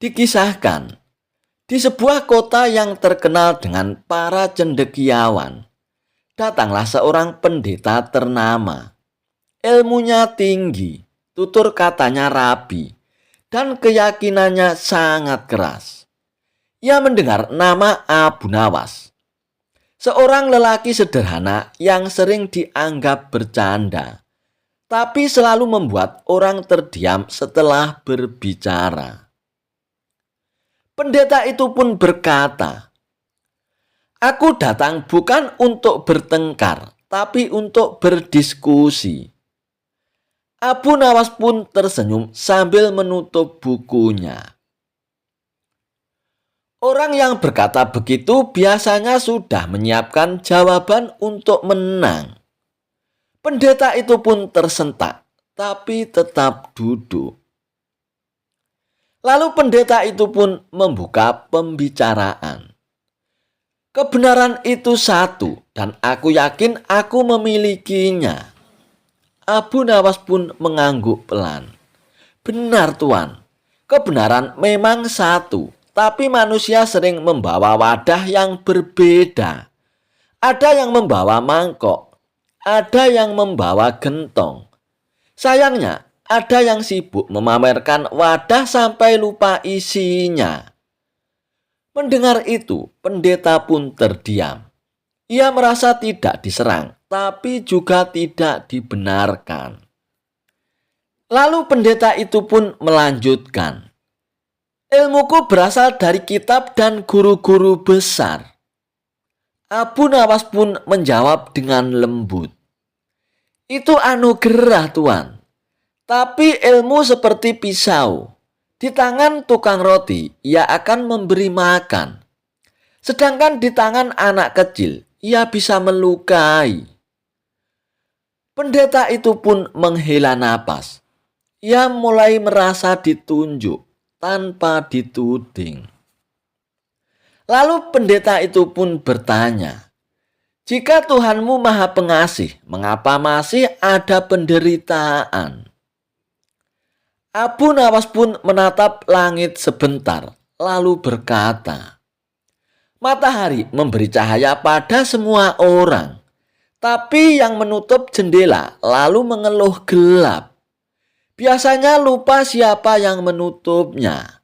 Dikisahkan, di sebuah kota yang terkenal dengan para cendekiawan, datanglah seorang pendeta ternama. Ilmunya tinggi, tutur katanya rapi, dan keyakinannya sangat keras. Ia mendengar nama Abu Nawas, seorang lelaki sederhana yang sering dianggap bercanda, tapi selalu membuat orang terdiam setelah berbicara. Pendeta itu pun berkata, "Aku datang bukan untuk bertengkar, tapi untuk berdiskusi." Abu Nawas pun tersenyum sambil menutup bukunya. Orang yang berkata begitu biasanya sudah menyiapkan jawaban untuk menang. Pendeta itu pun tersentak, tapi tetap duduk. Lalu pendeta itu pun membuka pembicaraan. "Kebenaran itu satu, dan aku yakin aku memilikinya." Abu Nawas pun mengangguk pelan. "Benar, Tuan. Kebenaran memang satu, tapi manusia sering membawa wadah yang berbeda. Ada yang membawa mangkok, ada yang membawa gentong. Sayangnya, ada yang sibuk memamerkan wadah sampai lupa isinya." Mendengar itu, pendeta pun terdiam. Ia merasa tidak diserang, tapi juga tidak dibenarkan. Lalu pendeta itu pun melanjutkan, "Ilmuku berasal dari kitab dan guru-guru besar." Abu Nawas pun menjawab dengan lembut, "Itu anugerah, Tuan. Tapi ilmu seperti pisau. Di tangan tukang roti, ia akan memberi makan. Sedangkan di tangan anak kecil, ia bisa melukai." Pendeta itu pun menghela napas. Ia mulai merasa ditunjuk tanpa dituding. Lalu pendeta itu pun bertanya, "Jika Tuhanmu Maha Pengasih, mengapa masih ada penderitaan?" Abu Nawas pun menatap langit sebentar, lalu berkata, "Matahari memberi cahaya pada semua orang, tapi yang menutup jendela lalu mengeluh gelap. Biasanya lupa siapa yang menutupnya."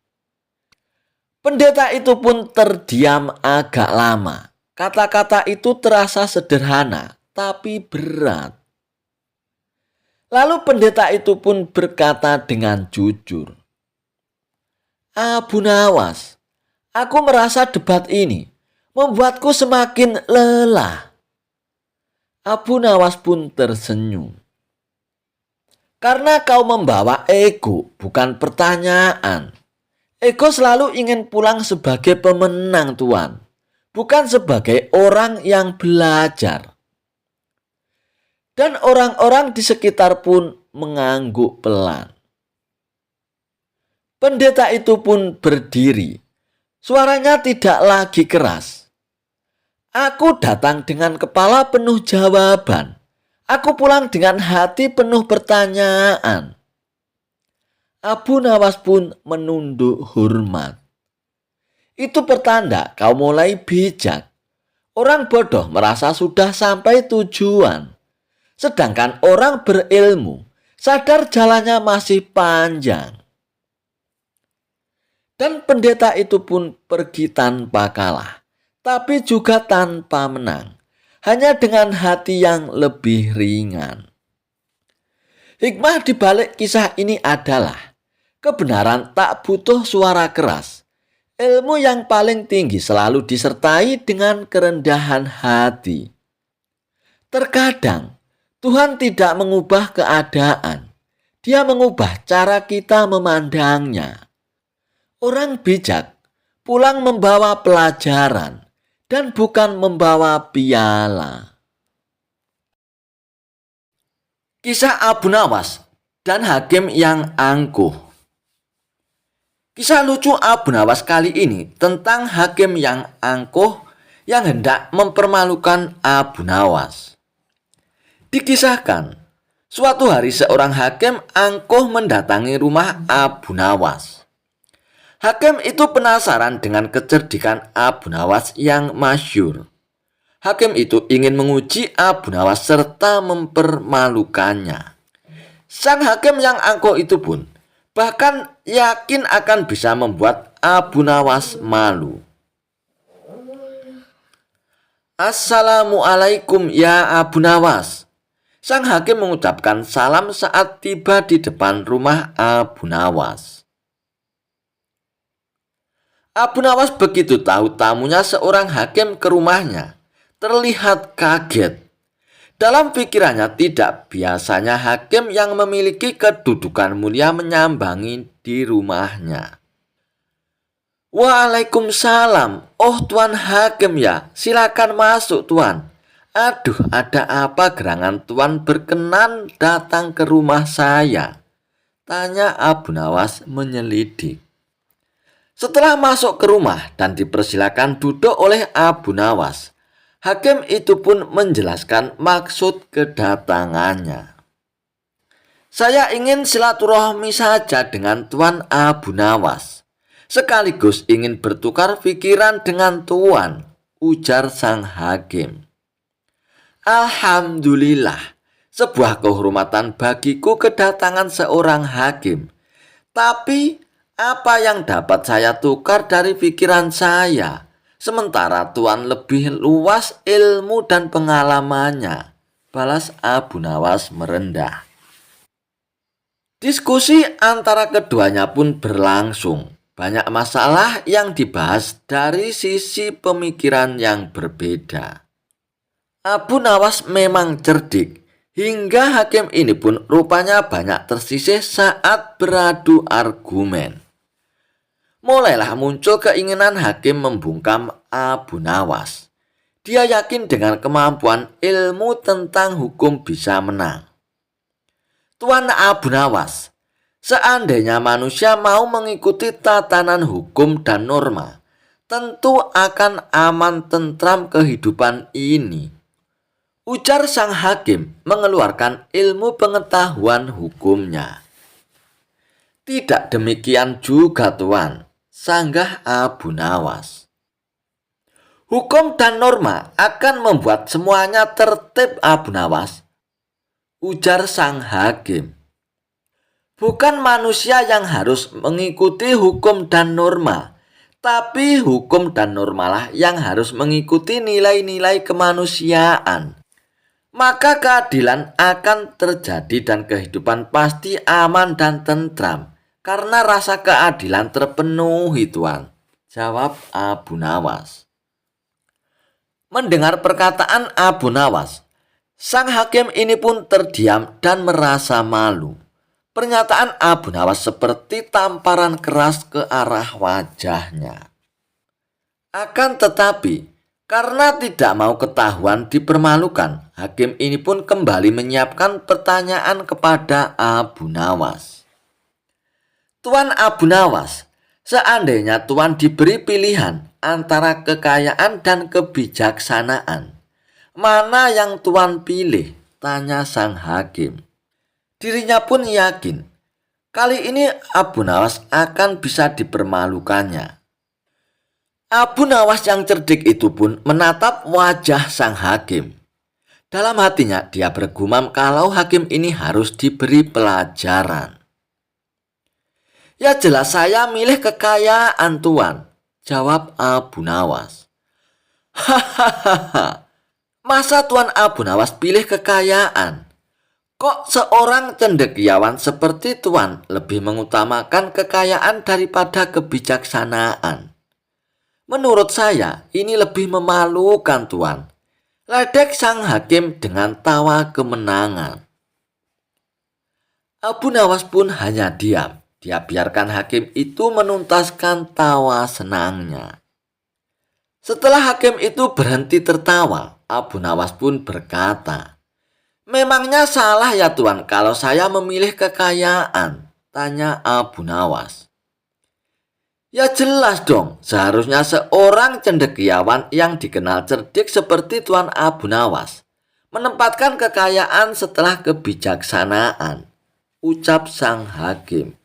Pendeta itu pun terdiam agak lama. Kata-kata itu terasa sederhana, tapi berat. Lalu pendeta itu pun berkata dengan jujur, "Abu Nawas, aku merasa debat ini membuatku semakin lelah." Abu Nawas pun tersenyum. "Karena kau membawa ego, bukan pertanyaan. Ego selalu ingin pulang sebagai pemenang, Tuan, bukan sebagai orang yang belajar." Dan orang-orang di sekitar pun mengangguk pelan. Pendeta itu pun berdiri. Suaranya tidak lagi keras. "Aku datang dengan kepala penuh jawaban. Aku pulang dengan hati penuh pertanyaan." Abu Nawas pun menunduk hormat. "Itu pertanda kau mulai bijak. Orang bodoh merasa sudah sampai tujuan. Sedangkan orang berilmu sadar jalannya masih panjang." Dan pendeta itu pun pergi tanpa kalah, tapi juga tanpa menang, hanya dengan hati yang lebih ringan. Hikmah di balik kisah ini adalah, kebenaran tak butuh suara keras. Ilmu yang paling tinggi selalu disertai dengan kerendahan hati. Terkadang Tuhan tidak mengubah keadaan. Dia mengubah cara kita memandangnya. Orang bijak pulang membawa pelajaran dan bukan membawa piala. Kisah Abu Nawas dan hakim yang angkuh. Kisah lucu Abu Nawas kali ini tentang hakim yang angkuh yang hendak mempermalukan Abu Nawas. Dikisahkan, suatu hari seorang hakim angkuh mendatangi rumah Abu Nawas. Hakim itu penasaran dengan kecerdikan Abu Nawas yang masyhur. Hakim itu ingin menguji Abu Nawas serta mempermalukannya. Sang hakim yang angkuh itu pun bahkan yakin akan bisa membuat Abu Nawas malu. "Assalamualaikum ya Abu Nawas." Sang hakim mengucapkan salam saat tiba di depan rumah Abu Nawas. Abu Nawas begitu tahu tamunya seorang hakim ke rumahnya, terlihat kaget. Dalam pikirannya tidak biasanya hakim yang memiliki kedudukan mulia menyambangi di rumahnya. "Waalaikumsalam. Oh, Tuan Hakim ya, silakan masuk Tuan." "Aduh, ada apa gerangan Tuan berkenan datang ke rumah saya?" tanya Abu Nawas menyelidik. Setelah masuk ke rumah dan dipersilakan duduk oleh Abu Nawas, hakim itu pun menjelaskan maksud kedatangannya. "Saya ingin silaturahmi saja dengan Tuan Abu Nawas, sekaligus ingin bertukar pikiran dengan Tuan," ujar sang hakim. "Alhamdulillah, sebuah kehormatan bagiku kedatangan seorang hakim. Tapi apa yang dapat saya tukar dari pikiran saya, sementara Tuan lebih luas ilmu dan pengalamannya?" balas Abu Nawas merendah. Diskusi antara keduanya pun berlangsung. Banyak masalah yang dibahas dari sisi pemikiran yang berbeda. Abu Nawas memang cerdik, hingga hakim ini pun rupanya banyak tersisih saat beradu argumen. Mulailah muncul keinginan hakim membungkam Abu Nawas. Dia yakin dengan kemampuan ilmu tentang hukum bisa menang. "Tuan Abu Nawas, seandainya manusia mau mengikuti tatanan hukum dan norma, tentu akan aman tentram kehidupan ini," ujar sang hakim mengeluarkan ilmu pengetahuan hukumnya. "Tidak demikian juga Tuan," sanggah Abu Nawas. "Hukum dan norma akan membuat semuanya tertib Abu Nawas," ujar sang hakim. "Bukan manusia yang harus mengikuti hukum dan norma, tapi hukum dan normalah yang harus mengikuti nilai-nilai kemanusiaan. Maka keadilan akan terjadi dan kehidupan pasti aman dan tentram, karena rasa keadilan terpenuhi Tuan," jawab Abu Nawas. Mendengar perkataan Abu Nawas, sang hakim ini pun terdiam dan merasa malu. Pernyataan Abu Nawas seperti tamparan keras ke arah wajahnya. Akan tetapi, karena tidak mau ketahuan dipermalukan, hakim ini pun kembali menyiapkan pertanyaan kepada Abu Nawas. "Tuan Abu Nawas, seandainya Tuan diberi pilihan antara kekayaan dan kebijaksanaan, mana yang Tuan pilih?" tanya sang hakim. Dirinya pun yakin kali ini Abu Nawas akan bisa dipermalukannya. Abu Nawas yang cerdik itu pun menatap wajah sang hakim. Dalam hatinya dia bergumam kalau hakim ini harus diberi pelajaran. "Ya jelas saya milih kekayaan Tuan," jawab Abu Nawas. "Hahaha, masa Tuan Abu Nawas pilih kekayaan? Kok seorang cendekiawan seperti Tuan lebih mengutamakan kekayaan daripada kebijaksanaan? Menurut saya ini lebih memalukan Tuan," ledek sang hakim dengan tawa kemenangan. Abu Nawas pun hanya diam. Dia biarkan hakim itu menuntaskan tawa senangnya. Setelah hakim itu berhenti tertawa, Abu Nawas pun berkata, "Memangnya salah ya Tuan kalau saya memilih kekayaan?" tanya Abu Nawas. "Ya jelas dong, seharusnya seorang cendekiawan yang dikenal cerdik seperti Tuan Abu Nawas menempatkan kekayaan setelah kebijaksanaan," ucap sang hakim.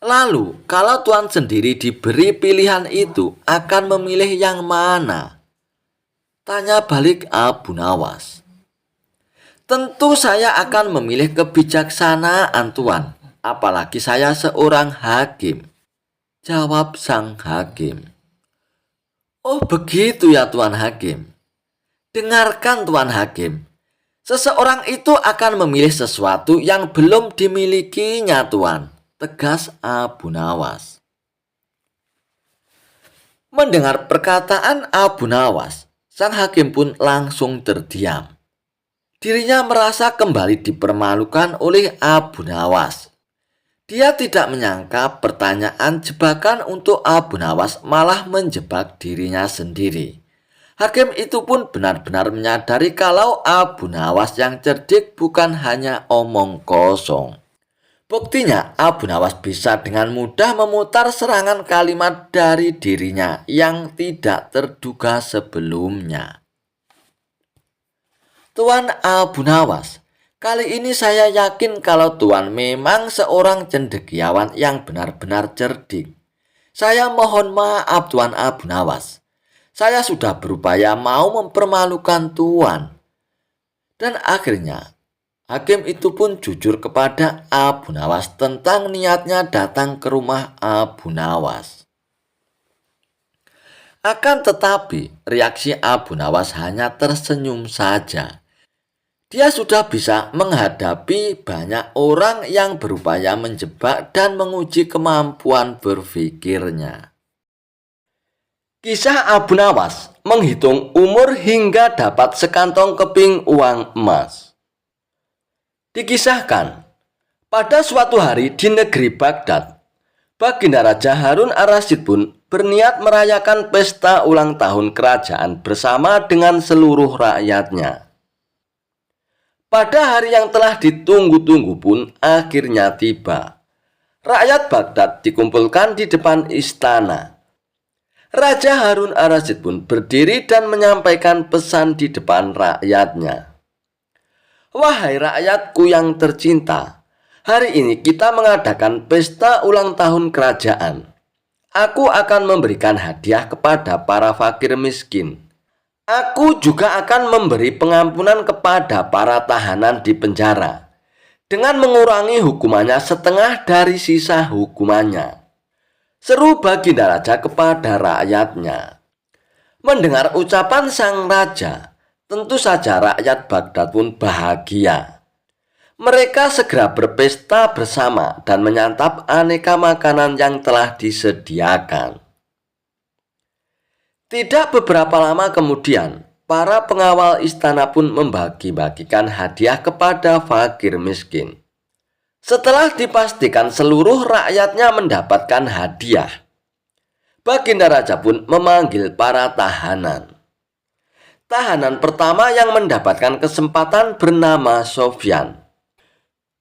Lalu, kalau Tuan sendiri diberi pilihan itu, akan memilih yang mana? Tanya balik Abu Nawas. Tentu saya akan memilih kebijaksanaan, Tuan. Apalagi saya seorang hakim. Jawab sang hakim. Oh begitu ya Tuan Hakim. Dengarkan Tuan Hakim. Seseorang itu akan memilih sesuatu yang belum dimilikinya, Tuan. Tegas Abu Nawas. Mendengar perkataan Abu Nawas, sang hakim pun langsung terdiam. Dirinya merasa kembali dipermalukan oleh Abu Nawas. Dia tidak menyangka pertanyaan jebakan untuk Abu Nawas malah menjebak dirinya sendiri. Hakim itu pun benar-benar menyadari kalau Abu Nawas yang cerdik bukan hanya omong kosong. Buktinya, Abu Nawas bisa dengan mudah memutar serangan kalimat dari dirinya yang tidak terduga sebelumnya. Tuan Abu Nawas, kali ini saya yakin kalau Tuan memang seorang cendekiawan yang benar-benar cerdik. Saya mohon maaf Tuan Abu Nawas. Saya sudah berupaya mau mempermalukan Tuan. Dan akhirnya, hakim itu pun jujur kepada Abu Nawas tentang niatnya datang ke rumah Abu Nawas. Akan tetapi, reaksi Abu Nawas hanya tersenyum saja. Dia sudah bisa menghadapi banyak orang yang berupaya menjebak dan menguji kemampuan berpikirnya. Kisah Abu Nawas menghitung umur hingga dapat sekantong keping uang emas. Dikisahkan, pada suatu hari di negeri Baghdad, Baginda Raja Harun ar-Rasyid pun berniat merayakan pesta ulang tahun kerajaan bersama dengan seluruh rakyatnya. Pada hari yang telah ditunggu-tunggu pun akhirnya tiba. Rakyat Baghdad dikumpulkan di depan istana. Raja Harun ar-Rasyid pun berdiri dan menyampaikan pesan di depan rakyatnya. Wahai rakyatku yang tercinta, hari ini kita mengadakan pesta ulang tahun kerajaan. Aku akan memberikan hadiah kepada para fakir miskin. Aku juga akan memberi pengampunan kepada para tahanan di penjara dengan mengurangi hukumannya setengah dari sisa hukumannya. Seru Baginda Raja kepada rakyatnya. Mendengar ucapan sang raja, tentu saja rakyat Baghdad pun bahagia. Mereka segera berpesta bersama dan menyantap aneka makanan yang telah disediakan. Tidak beberapa lama kemudian, para pengawal istana pun membagi-bagikan hadiah kepada fakir miskin. Setelah dipastikan seluruh rakyatnya mendapatkan hadiah, Baginda Raja pun memanggil para tahanan. Tahanan pertama yang mendapatkan kesempatan bernama Sofyan.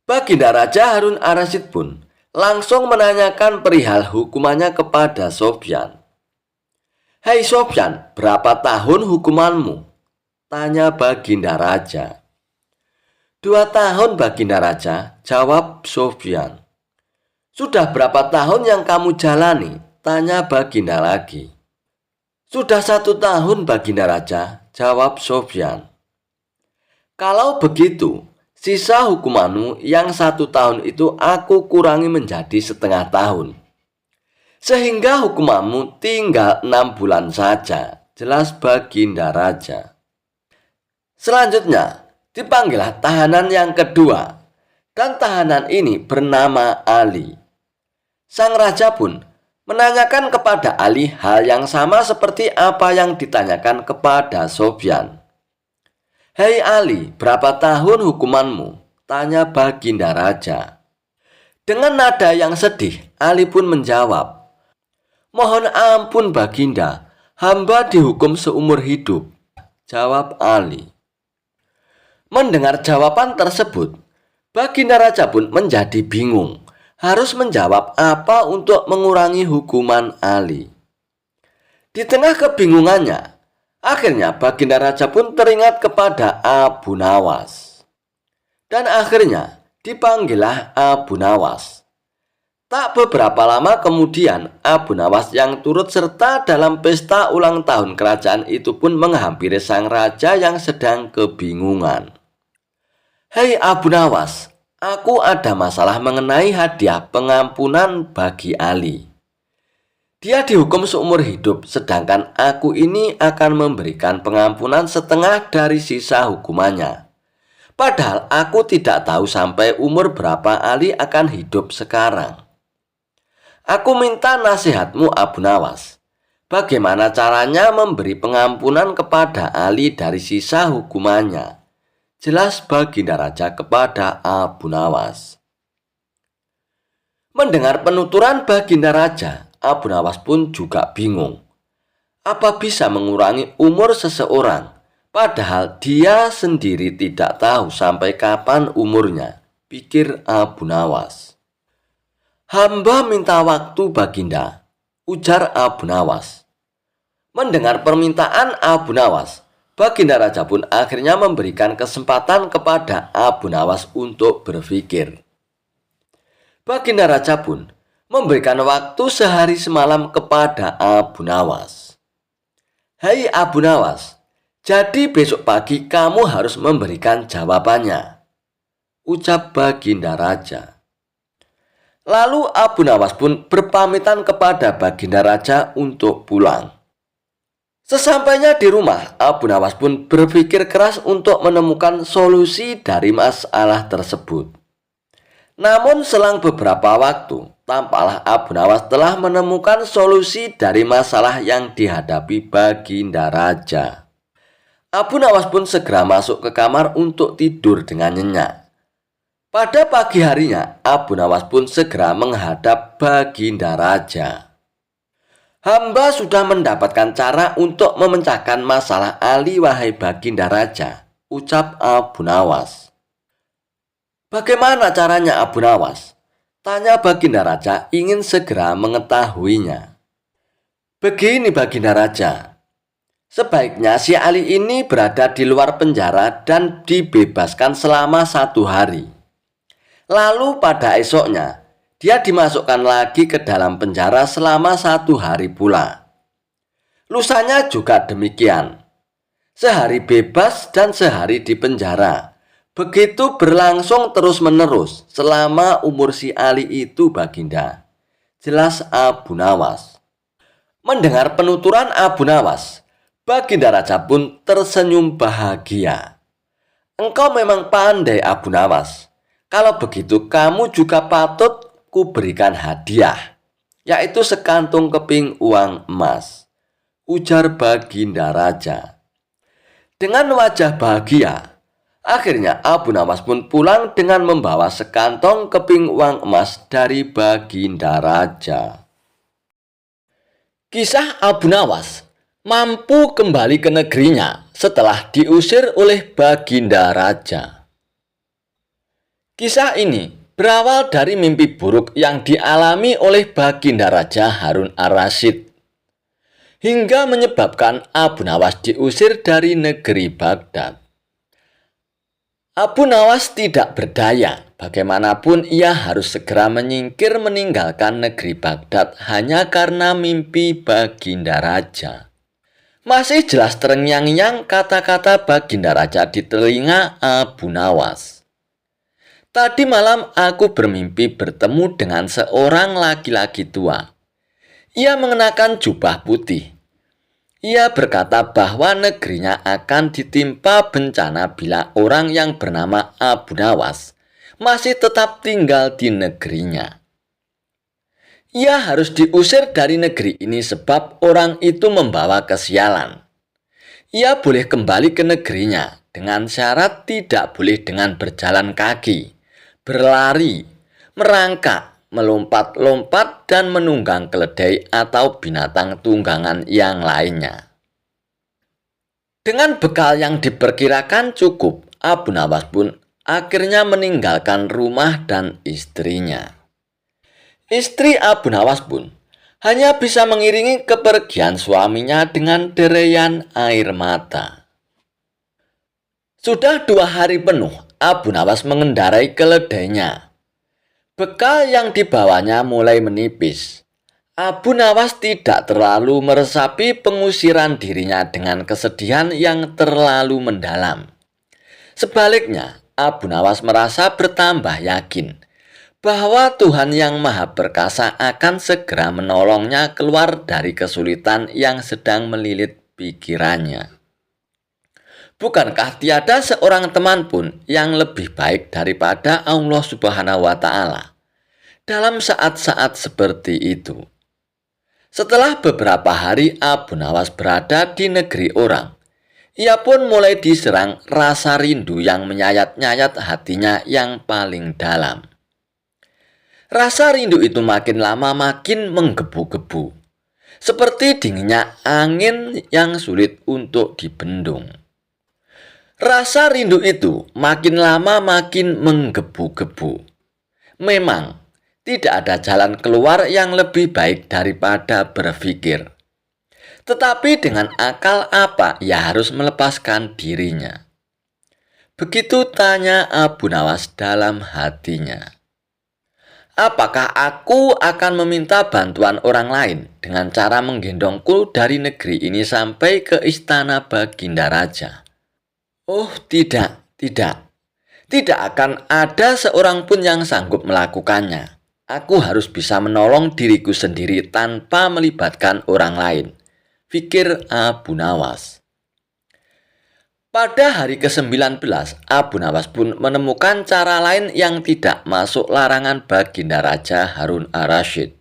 Baginda Raja Harun ar-Rasyid pun langsung menanyakan perihal hukumannya kepada Sofyan. Hei Sofyan, berapa tahun hukumanmu? Tanya Baginda Raja. 2 tahun Baginda Raja, jawab Sofyan. Sudah berapa tahun yang kamu jalani? Tanya Baginda lagi. Sudah 1 tahun Baginda Raja, jawab Sofyan. Kalau begitu, sisa hukumanmu yang 1 tahun itu aku kurangi menjadi setengah tahun. Sehingga hukumanmu tinggal 6 bulan saja, jelas Baginda Raja. Selanjutnya, dipanggillah tahanan yang kedua, dan tahanan ini bernama Ali. Sang raja pun menanyakan kepada Ali hal yang sama seperti apa yang ditanyakan kepada Sofyan. Hei Ali, berapa tahun hukumanmu? Tanya Baginda Raja. Dengan nada yang sedih, Ali pun menjawab, mohon ampun Baginda, hamba dihukum seumur hidup. Jawab Ali. Mendengar jawaban tersebut, Baginda Raja pun menjadi bingung, harus menjawab apa untuk mengurangi hukuman Ali. Di tengah kebingungannya, akhirnya Baginda Raja pun teringat kepada Abu Nawas. Dan akhirnya dipanggillah Abu Nawas. Tak beberapa lama kemudian, Abu Nawas yang turut serta dalam pesta ulang tahun kerajaan itu pun menghampiri sang raja yang sedang kebingungan. "Hei Abu Nawas, aku ada masalah mengenai hadiah pengampunan bagi Ali. Dia dihukum seumur hidup, sedangkan aku ini akan memberikan pengampunan setengah dari sisa hukumannya. Padahal aku tidak tahu sampai umur berapa Ali akan hidup sekarang. Aku minta nasihatmu Abu Nawas. Bagaimana caranya memberi pengampunan kepada Ali dari sisa hukumannya?" Jelas Baginda Raja kepada Abu Nawas. Mendengar penuturan Baginda Raja, Abu Nawas pun juga bingung. Apa bisa mengurangi umur seseorang, padahal dia sendiri tidak tahu sampai kapan umurnya, pikir Abu Nawas. "Hamba minta waktu Baginda," ujar Abu Nawas. Mendengar permintaan Abu Nawas, Baginda Raja pun akhirnya memberikan kesempatan kepada Abu Nawas untuk berpikir. Baginda Raja pun memberikan waktu sehari semalam kepada Abu Nawas. "Hai Abu Nawas, jadi besok pagi kamu harus memberikan jawabannya," ucap Baginda Raja. Lalu Abu Nawas pun berpamitan kepada Baginda Raja untuk pulang. Sesampainya di rumah, Abu Nawas pun berpikir keras untuk menemukan solusi dari masalah tersebut. Namun selang beberapa waktu, tampaklah Abu Nawas telah menemukan solusi dari masalah yang dihadapi Baginda Raja. Abu Nawas pun segera masuk ke kamar untuk tidur dengan nyenyak. Pada pagi harinya, Abu Nawas pun segera menghadap Baginda Raja. "Hamba sudah mendapatkan cara untuk memecahkan masalah Ali, wahai Baginda Raja," ucap Abu Nawas. "Bagaimana caranya Abu Nawas?" tanya Baginda Raja ingin segera mengetahuinya. "Begini Baginda Raja, sebaiknya si Ali ini berada di luar penjara dan dibebaskan selama 1 hari. Lalu pada esoknya, dia dimasukkan lagi ke dalam penjara selama 1 hari pula. Lusanya juga demikian. Sehari bebas dan sehari di penjara. Begitu berlangsung terus-menerus selama umur si Ali itu Baginda," jelas Abu Nawas. Mendengar penuturan Abu Nawas, Baginda Raja pun tersenyum bahagia. "Engkau memang pandai Abu Nawas. Kalau begitu kamu juga patut kuberikan hadiah, yaitu sekantung keping uang emas," ujar Baginda Raja. Dengan wajah bahagia, akhirnya Abu Nawas pun pulang dengan membawa sekantong keping uang emas dari Baginda Raja. Kisah Abu Nawas mampu kembali ke negerinya setelah diusir oleh Baginda Raja. Kisah ini berawal dari mimpi buruk yang dialami oleh Baginda Raja Harun ar-Rasyid, hingga menyebabkan Abu Nawas diusir dari negeri Baghdad. Abu Nawas tidak berdaya, bagaimanapun ia harus segera menyingkir meninggalkan negeri Baghdad hanya karena mimpi Baginda Raja. Masih jelas terngiang-ngiang kata-kata Baginda Raja di telinga Abu Nawas. "Tadi malam aku bermimpi bertemu dengan seorang laki-laki tua. Ia mengenakan jubah putih. Ia berkata bahwa negerinya akan ditimpa bencana bila orang yang bernama Abu Nawas masih tetap tinggal di negerinya. Ia harus diusir dari negeri ini sebab orang itu membawa kesialan. Ia boleh kembali ke negerinya dengan syarat tidak boleh dengan berjalan kaki, berlari, merangkak, melompat-lompat, dan menunggang keledai atau binatang tunggangan yang lainnya." Dengan bekal yang diperkirakan cukup, Abu Nawas pun akhirnya meninggalkan rumah dan istrinya. Istri Abu Nawas pun hanya bisa mengiringi kepergian suaminya dengan dereyan air mata. Sudah 2 hari penuh Abu Nawas mengendarai keledainya. Bekal yang dibawanya mulai menipis. Abu Nawas tidak terlalu meresapi pengusiran dirinya dengan kesedihan yang terlalu mendalam. Sebaliknya, Abu Nawas merasa bertambah yakin bahwa Tuhan yang Maha Perkasa akan segera menolongnya keluar dari kesulitan yang sedang melilit pikirannya. Bukankah tiada seorang teman pun yang lebih baik daripada Allah Subhanahu wa Ta'ala dalam saat-saat seperti itu? Setelah beberapa hari Abu Nawas berada di negeri orang, ia pun mulai diserang rasa rindu yang menyayat-nyayat hatinya yang paling dalam. Rasa rindu itu makin lama makin menggebu-gebu, seperti dinginnya angin yang sulit untuk dibendung. Rasa rindu itu makin lama makin menggebu-gebu. Memang, tidak ada jalan keluar yang lebih baik daripada berpikir. Tetapi dengan akal apa ia harus melepaskan dirinya? Begitu tanya Abu Nawas dalam hatinya. Apakah aku akan meminta bantuan orang lain dengan cara menggendongku dari negeri ini sampai ke istana Baginda Raja? Oh tidak, tidak. Tidak akan ada seorang pun yang sanggup melakukannya. Aku harus bisa menolong diriku sendiri tanpa melibatkan orang lain, pikir Abu Nawas. Pada hari ke-19, Abu Nawas pun menemukan cara lain yang tidak masuk larangan Baginda Raja Harun ar-Rasyid.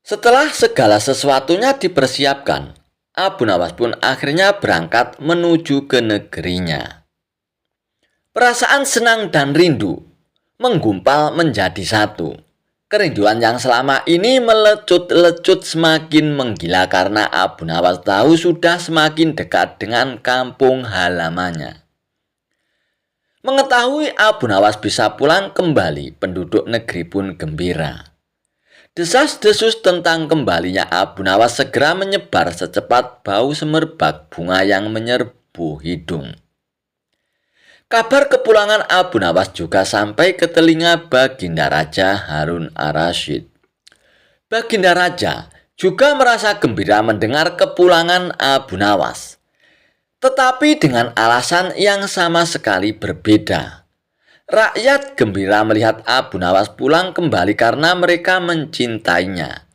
Setelah segala sesuatunya dipersiapkan, Abu Nawas pun akhirnya berangkat menuju ke negerinya. Perasaan senang dan rindu menggumpal menjadi satu. Kerinduan yang selama ini melecut-lecut semakin menggila karena Abu Nawas tahu sudah semakin dekat dengan kampung halamannya. Mengetahui Abu Nawas bisa pulang kembali, penduduk negeri pun gembira. Desas-desus tentang kembalinya Abu Nawas segera menyebar secepat bau semerbak bunga yang menyerbu hidung. Kabar kepulangan Abu Nawas juga sampai ke telinga Baginda Raja Harun ar-Rasyid. Baginda Raja juga merasa gembira mendengar kepulangan Abu Nawas, tetapi dengan alasan yang sama sekali berbeda. Rakyat gembira melihat Abu Nawas pulang kembali karena mereka mencintainya.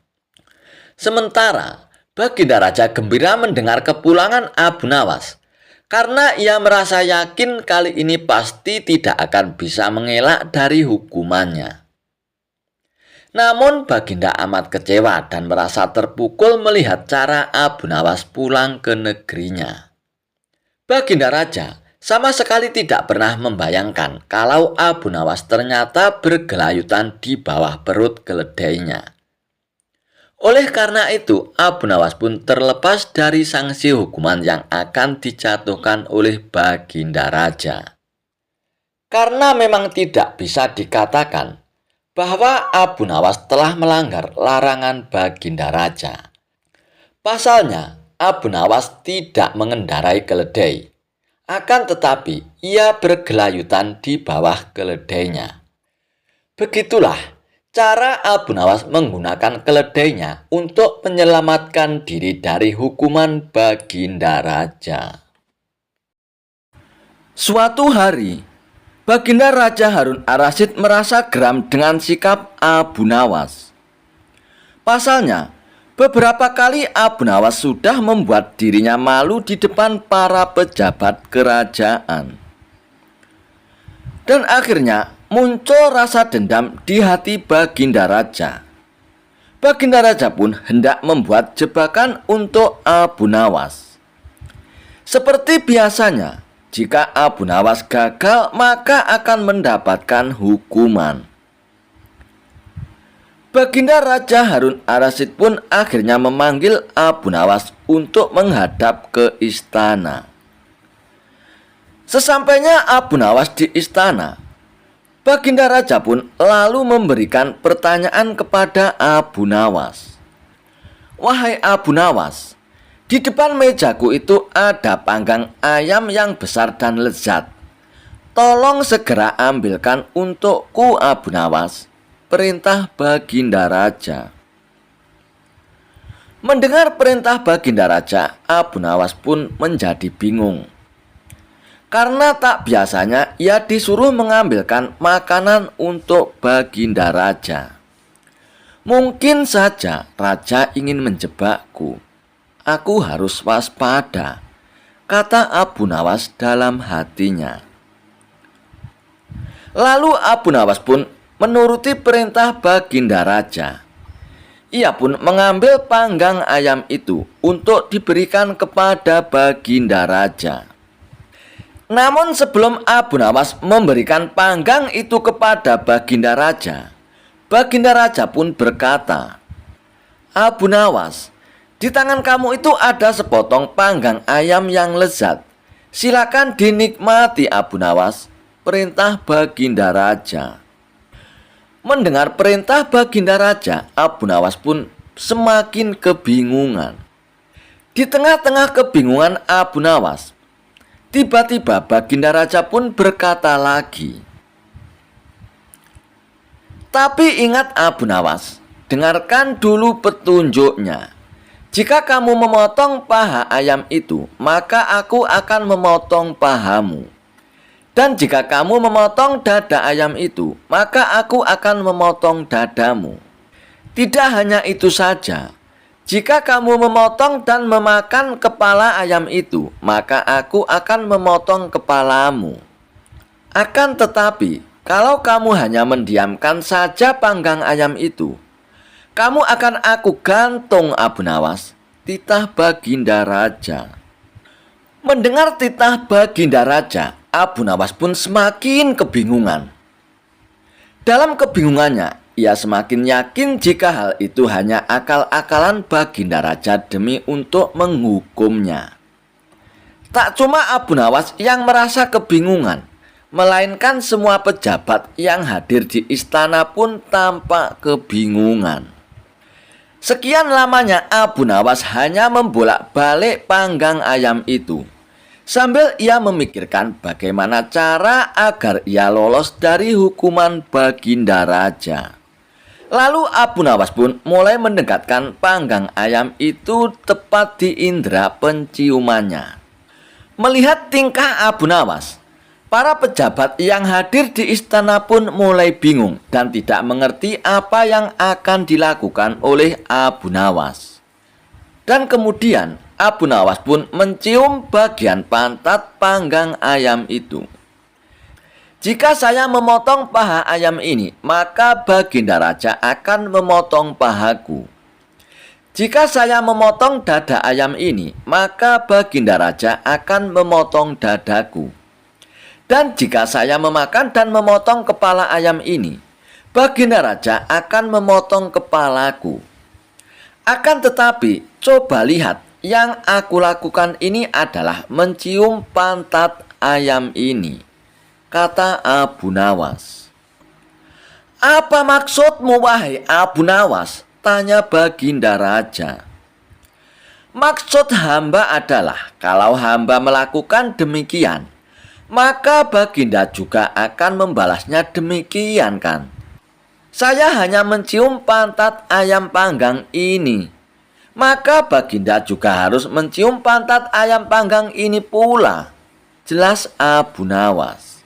Sementara Baginda Raja gembira mendengar kepulangan Abu Nawas karena ia merasa yakin kali ini pasti tidak akan bisa mengelak dari hukumannya. Namun Baginda amat kecewa dan merasa terpukul melihat cara Abu Nawas pulang ke negerinya. Baginda Raja sama sekali tidak pernah membayangkan kalau Abu Nawas ternyata bergelayutan di bawah perut keledainya. Oleh karena itu, Abu Nawas pun terlepas dari sanksi hukuman yang akan dijatuhkan oleh Baginda Raja. Karena memang tidak bisa dikatakan bahwa Abu Nawas telah melanggar larangan Baginda Raja. Pasalnya, Abu Nawas tidak mengendarai keledai. Akan tetapi, ia bergelayutan di bawah keledainya. Begitulah cara Abu Nawas menggunakan keledainya untuk menyelamatkan diri dari hukuman Baginda Raja. Suatu hari, Baginda Raja Harun ar-Rasyid merasa geram dengan sikap Abu Nawas. Pasalnya, beberapa kali Abu Nawas sudah membuat dirinya malu di depan para pejabat kerajaan. Dan akhirnya muncul rasa dendam di hati Baginda Raja. Baginda Raja pun hendak membuat jebakan untuk Abu Nawas. Seperti biasanya, jika Abu Nawas gagal maka akan mendapatkan hukuman. Baginda Raja Harun ar-Rasyid pun akhirnya memanggil Abu Nawas untuk menghadap ke istana. Sesampainya Abu Nawas di istana, Baginda Raja pun lalu memberikan pertanyaan kepada Abu Nawas. Wahai Abu Nawas, di depan mejaku itu ada panggang ayam yang besar dan lezat. Tolong segera ambilkan untukku Abu Nawas, perintah Baginda Raja. Mendengar perintah Baginda Raja, Abu Nawas pun menjadi bingung. Karena tak biasanya ia disuruh mengambilkan makanan untuk Baginda Raja. Mungkin saja Raja ingin menjebakku. Aku harus waspada, kata Abu Nawas dalam hatinya. Lalu Abu Nawas pun menuruti perintah Baginda Raja. Ia pun mengambil panggang ayam itu untuk diberikan kepada Baginda Raja. Namun sebelum Abu Nawas memberikan panggang itu kepada Baginda Raja, Baginda Raja pun berkata, "Abu Nawas, di tangan kamu itu ada sepotong panggang ayam yang lezat. Silakan dinikmati Abu Nawas," perintah Baginda Raja. Mendengar perintah Baginda Raja, Abu Nawas pun semakin kebingungan. Di tengah-tengah kebingungan Abu Nawas, tiba-tiba Baginda Raja pun berkata lagi, "Tapi ingat Abu Nawas, dengarkan dulu petunjuknya. Jika kamu memotong paha ayam itu, maka aku akan memotong pahamu. Dan jika kamu memotong dada ayam itu, maka aku akan memotong dadamu. Tidak hanya itu saja, jika kamu memotong dan memakan kepala ayam itu, maka aku akan memotong kepalamu. Akan tetapi, kalau kamu hanya mendiamkan saja panggang ayam itu, kamu akan aku gantung Abu Nawas," titah Baginda Raja. Mendengar titah Baginda Raja, Abu Nawas pun semakin kebingungan. Dalam kebingungannya, ia semakin yakin jika hal itu hanya akal-akalan Baginda Raja demi untuk menghukumnya. Tak cuma Abu Nawas yang merasa kebingungan, melainkan semua pejabat yang hadir di istana pun tampak kebingungan. Sekian lamanya Abu Nawas hanya membolak-balik panggang ayam itu, sambil ia memikirkan bagaimana cara agar ia lolos dari hukuman Baginda Raja. Lalu Abu Nawas pun mulai mendekatkan panggang ayam itu tepat di indera penciumannya. Melihat tingkah Abu Nawas, para pejabat yang hadir di istana pun mulai bingung dan tidak mengerti apa yang akan dilakukan oleh Abu Nawas. Dan kemudian Abu Nawas pun mencium bagian pantat panggang ayam itu. "Jika saya memotong paha ayam ini, maka Baginda Raja akan memotong pahaku. Jika saya memotong dada ayam ini, maka Baginda Raja akan memotong dadaku. Dan jika saya memakan dan memotong kepala ayam ini, Baginda Raja akan memotong kepalaku. Akan tetapi, coba lihat, yang aku lakukan ini adalah mencium pantat ayam ini," kata Abu Nawas. "Apa maksudmu wahai Abu Nawas?" tanya Baginda Raja. "Maksud hamba adalah kalau hamba melakukan demikian, maka Baginda juga akan membalasnya demikian kan? Saya hanya mencium pantat ayam panggang ini, maka Baginda juga harus mencium pantat ayam panggang ini pula," jelas Abu Nawas.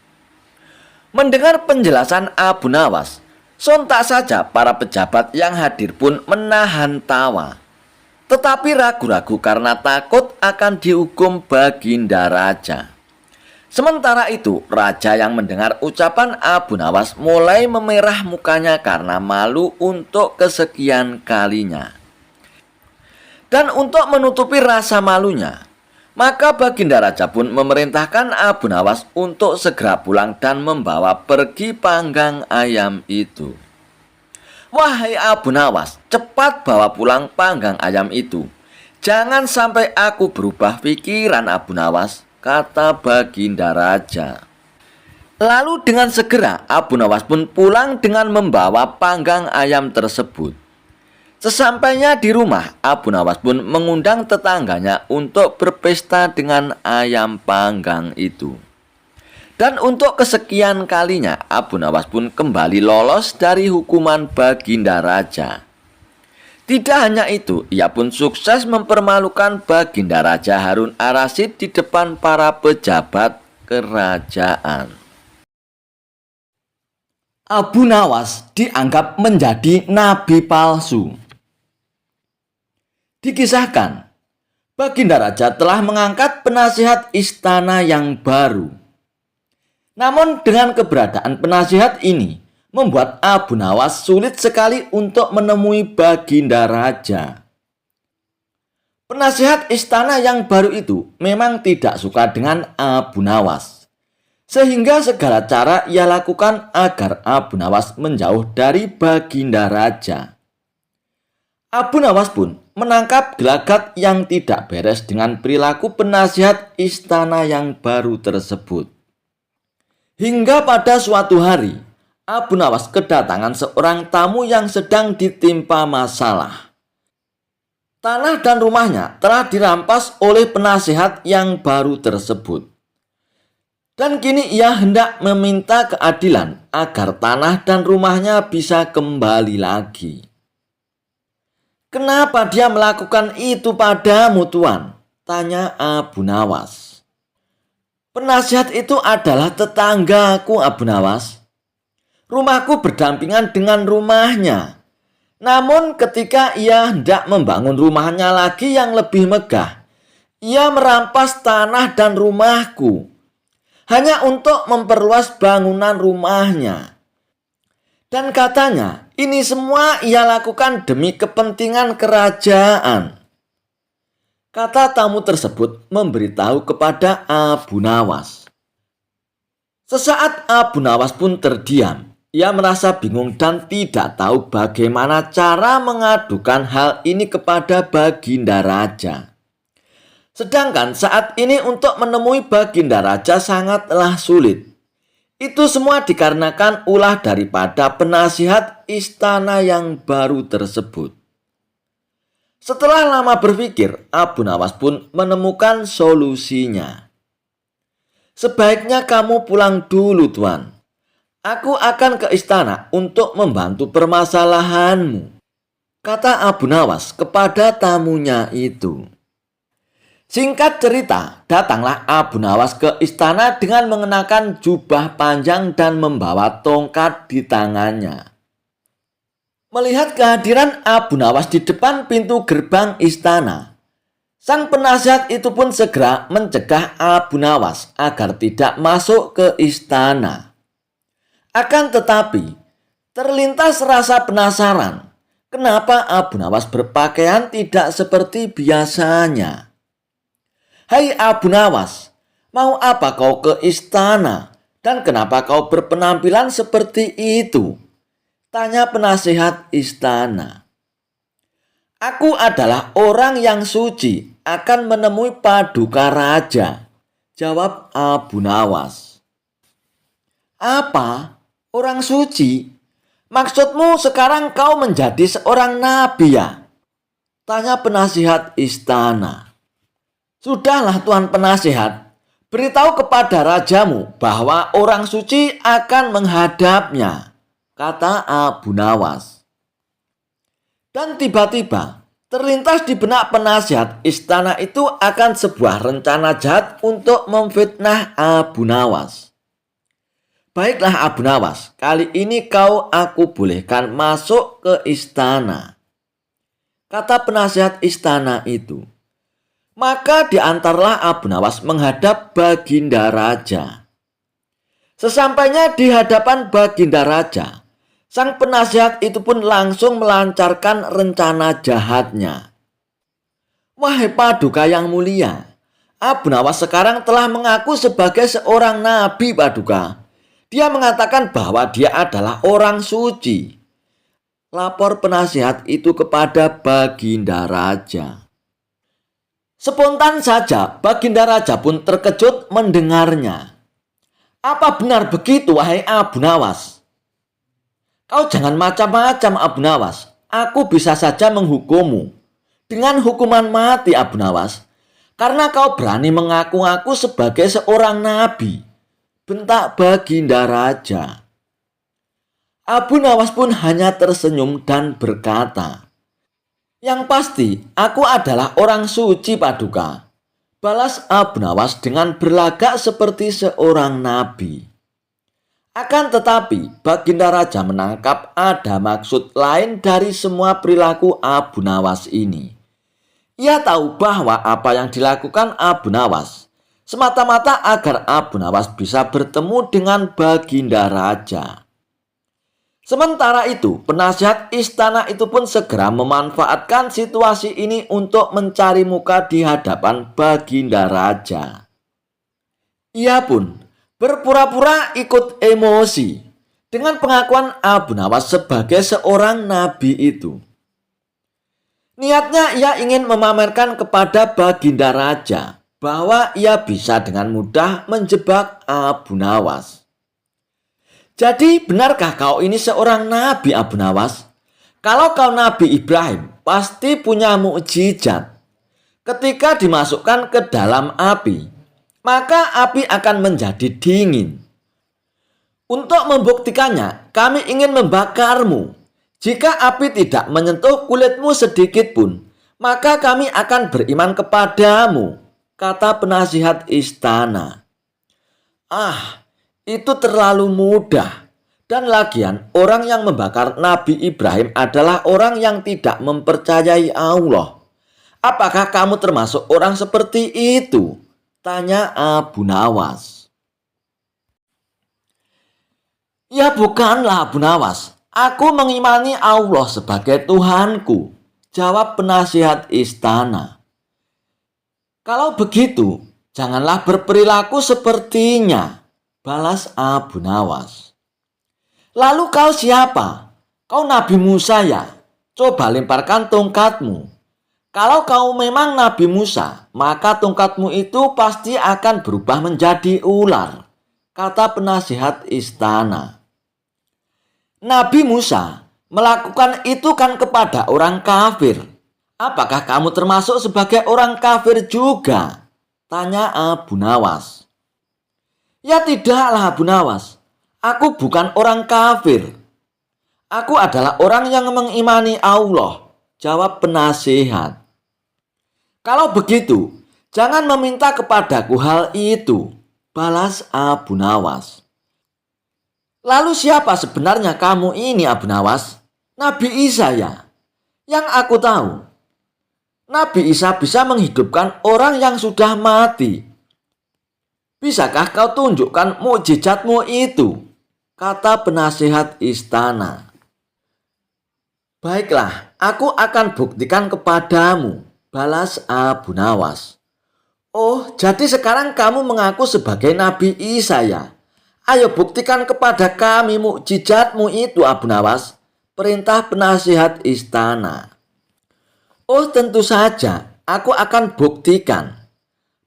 Mendengar penjelasan Abu Nawas, sontak saja para pejabat yang hadir pun menahan tawa, tetapi ragu-ragu karena takut akan dihukum Baginda Raja. Sementara itu, Raja yang mendengar ucapan Abu Nawas mulai memerah mukanya karena malu untuk kesekian kalinya. Dan untuk menutupi rasa malunya, maka Baginda Raja pun memerintahkan Abu Nawas untuk segera pulang dan membawa pergi panggang ayam itu. "Wahai Abu Nawas, cepat bawa pulang panggang ayam itu. Jangan sampai aku berubah pikiran Abu Nawas," kata Baginda Raja. Lalu dengan segera Abu Nawas pun pulang dengan membawa panggang ayam tersebut. Sesampainya di rumah, Abu Nawas pun mengundang tetangganya untuk berpesta dengan ayam panggang itu. Dan untuk kesekian kalinya, Abu Nawas pun kembali lolos dari hukuman Baginda Raja. Tidak hanya itu, ia pun sukses mempermalukan Baginda Raja Harun ar-Rasyid di depan para pejabat kerajaan. Abu Nawas dianggap menjadi nabi palsu. Dikisahkan, Baginda Raja telah mengangkat penasihat istana yang baru. Namun dengan keberadaan penasihat ini, membuat Abu Nawas sulit sekali untuk menemui Baginda Raja. Penasihat istana yang baru itu memang tidak suka dengan Abu Nawas, sehingga segala cara ia lakukan agar Abu Nawas menjauh dari Baginda Raja. Abu Nawas pun menangkap gelagat yang tidak beres dengan perilaku penasihat istana yang baru tersebut. Hingga pada suatu hari, Abu Nawas kedatangan seorang tamu yang sedang ditimpa masalah. Tanah dan rumahnya telah dirampas oleh penasihat yang baru tersebut. Dan kini ia hendak meminta keadilan agar tanah dan rumahnya bisa kembali lagi. "Kenapa dia melakukan itu padamu, Tuan?" tanya Abu Nawas. "Penasihat itu adalah tetanggaku, Abu Nawas. Rumahku berdampingan dengan rumahnya. Namun ketika ia hendak membangun rumahnya lagi yang lebih megah, ia merampas tanah dan rumahku hanya untuk memperluas bangunan rumahnya. Dan katanya, ini semua ia lakukan demi kepentingan kerajaan." Kata tamu tersebut memberitahu kepada Abu Nawas. Sesaat Abu Nawas pun terdiam. Ia merasa bingung dan tidak tahu bagaimana cara mengadukan hal ini kepada Baginda Raja. Sedangkan saat ini untuk menemui Baginda Raja sangatlah sulit. Itu semua dikarenakan ulah daripada penasihat istana yang baru tersebut. Setelah lama berpikir, Abu Nawas pun menemukan solusinya. "Sebaiknya kamu pulang dulu, Tuan. Aku akan ke istana untuk membantu permasalahanmu," kata Abu Nawas kepada tamunya itu. Singkat cerita, datanglah Abu Nawas ke istana dengan mengenakan jubah panjang dan membawa tongkat di tangannya. Melihat kehadiran Abu Nawas di depan pintu gerbang istana, sang penasihat itu pun segera mencegah Abu Nawas agar tidak masuk ke istana. Akan tetapi, terlintas rasa penasaran, kenapa Abu Nawas berpakaian tidak seperti biasanya. "Hai Abu Nawas, mau apa kau ke istana dan kenapa kau berpenampilan seperti itu?" tanya penasihat istana. "Aku adalah orang yang suci, akan menemui Paduka Raja," jawab Abu Nawas. "Apa? Orang suci? Maksudmu sekarang kau menjadi seorang nabi ya?" tanya penasihat istana. "Sudahlah Tuan Penasihat, beritahu kepada rajamu bahwa orang suci akan menghadapnya," kata Abu Nawas. Dan tiba-tiba terlintas di benak penasihat istana itu akan sebuah rencana jahat untuk memfitnah Abu Nawas. "Baiklah Abu Nawas, kali ini aku bolehkan masuk ke istana," kata penasihat istana itu. Maka diantarlah Abu Nawas menghadap Baginda Raja. Sesampainya di hadapan Baginda Raja, sang penasihat itu pun langsung melancarkan rencana jahatnya. "Wahai Paduka yang mulia, Abu Nawas sekarang telah mengaku sebagai seorang nabi, Paduka. Dia mengatakan bahwa dia adalah orang suci," lapor penasihat itu kepada Baginda Raja. Spontan saja Baginda Raja pun terkejut mendengarnya. "Apa benar begitu, wahai Abu Nawas?" "Kau jangan macam-macam, Abu Nawas. Aku bisa saja menghukummu dengan hukuman mati, Abu Nawas, karena kau berani mengaku-ngaku sebagai seorang nabi bentak Baginda Raja. Abu Nawas pun hanya tersenyum dan berkata, "Yang pasti aku adalah orang suci, Paduka," balas Abu Nawas dengan berlagak seperti seorang nabi. Akan tetapi Baginda Raja menangkap ada maksud lain dari semua perilaku Abu Nawas ini. Ia tahu bahwa apa yang dilakukan Abu Nawas semata-mata agar Abu Nawas bisa bertemu dengan Baginda Raja. Sementara itu, penasihat istana itu pun segera memanfaatkan situasi ini untuk mencari muka di hadapan Baginda Raja. Ia pun berpura-pura ikut emosi dengan pengakuan Abu Nawas sebagai seorang nabi itu. Niatnya ia ingin memamerkan kepada Baginda Raja bahwa ia bisa dengan mudah menjebak Abu Nawas. "Jadi benarkah kau ini seorang nabi, Abu Nawas? Kalau kau Nabi Ibrahim, pasti punya mukjizat. Ketika dimasukkan ke dalam api, maka api akan menjadi dingin. Untuk membuktikannya, kami ingin membakarmu. Jika api tidak menyentuh kulitmu sedikit pun, maka kami akan beriman kepadamu," kata penasihat istana. Itu terlalu mudah. Dan lagian orang yang membakar Nabi Ibrahim adalah orang yang tidak mempercayai Allah. "Apakah kamu termasuk orang seperti itu?" tanya Abu Nawas. "Ya bukanlah, Abu Nawas. Aku mengimani Allah sebagai Tuhanku," jawab penasihat istana. "Kalau begitu, janganlah berperilaku sepertinya," balas Abu Nawas. "Lalu kau siapa? Kau Nabi Musa ya? Coba lemparkan tongkatmu. Kalau kau memang Nabi Musa, maka tongkatmu itu pasti akan berubah menjadi ular," kata penasihat istana. "Nabi Musa melakukan itu kan kepada orang kafir. Apakah kamu termasuk sebagai orang kafir juga?" tanya Abu Nawas. "Ya tidaklah, Abu Nawas. Aku bukan orang kafir. Aku adalah orang yang mengimani Allah," jawab penasihat. "Kalau begitu, jangan meminta kepadaku hal itu," balas Abu Nawas. "Lalu siapa sebenarnya kamu ini, Abu Nawas? Nabi Isa ya? Yang aku tahu, Nabi Isa bisa menghidupkan orang yang sudah mati. Bisakah kau tunjukkan mukjizatmu itu?" kata penasihat istana. "Baiklah, aku akan buktikan kepadamu," balas Abu Nawas. "Oh, jadi sekarang kamu mengaku sebagai Nabi Isa ya? Ayo buktikan kepada kami mukjizatmu itu, Abu Nawas," perintah penasihat istana. "Oh, tentu saja, aku akan buktikan.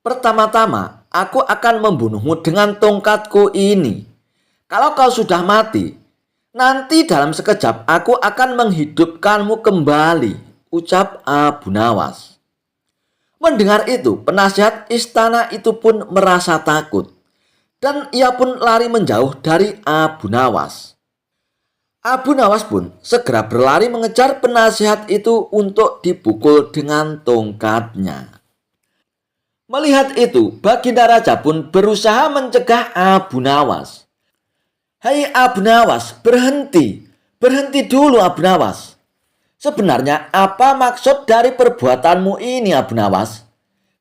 Pertama-tama, aku akan membunuhmu dengan tongkatku ini. Kalau kau sudah mati, nanti dalam sekejap aku akan menghidupkanmu kembali," ucap Abu Nawas. Mendengar itu, penasihat istana itu pun merasa takut. Dan ia pun lari menjauh dari Abu Nawas. Abu Nawas pun segera berlari mengejar penasihat itu untuk dipukul dengan tongkatnya. Melihat itu, Baginda Raja pun berusaha mencegah Abu Nawas. "Hai Abu Nawas, berhenti. Berhenti dulu, Abu Nawas. Sebenarnya apa maksud dari perbuatanmu ini, Abu Nawas?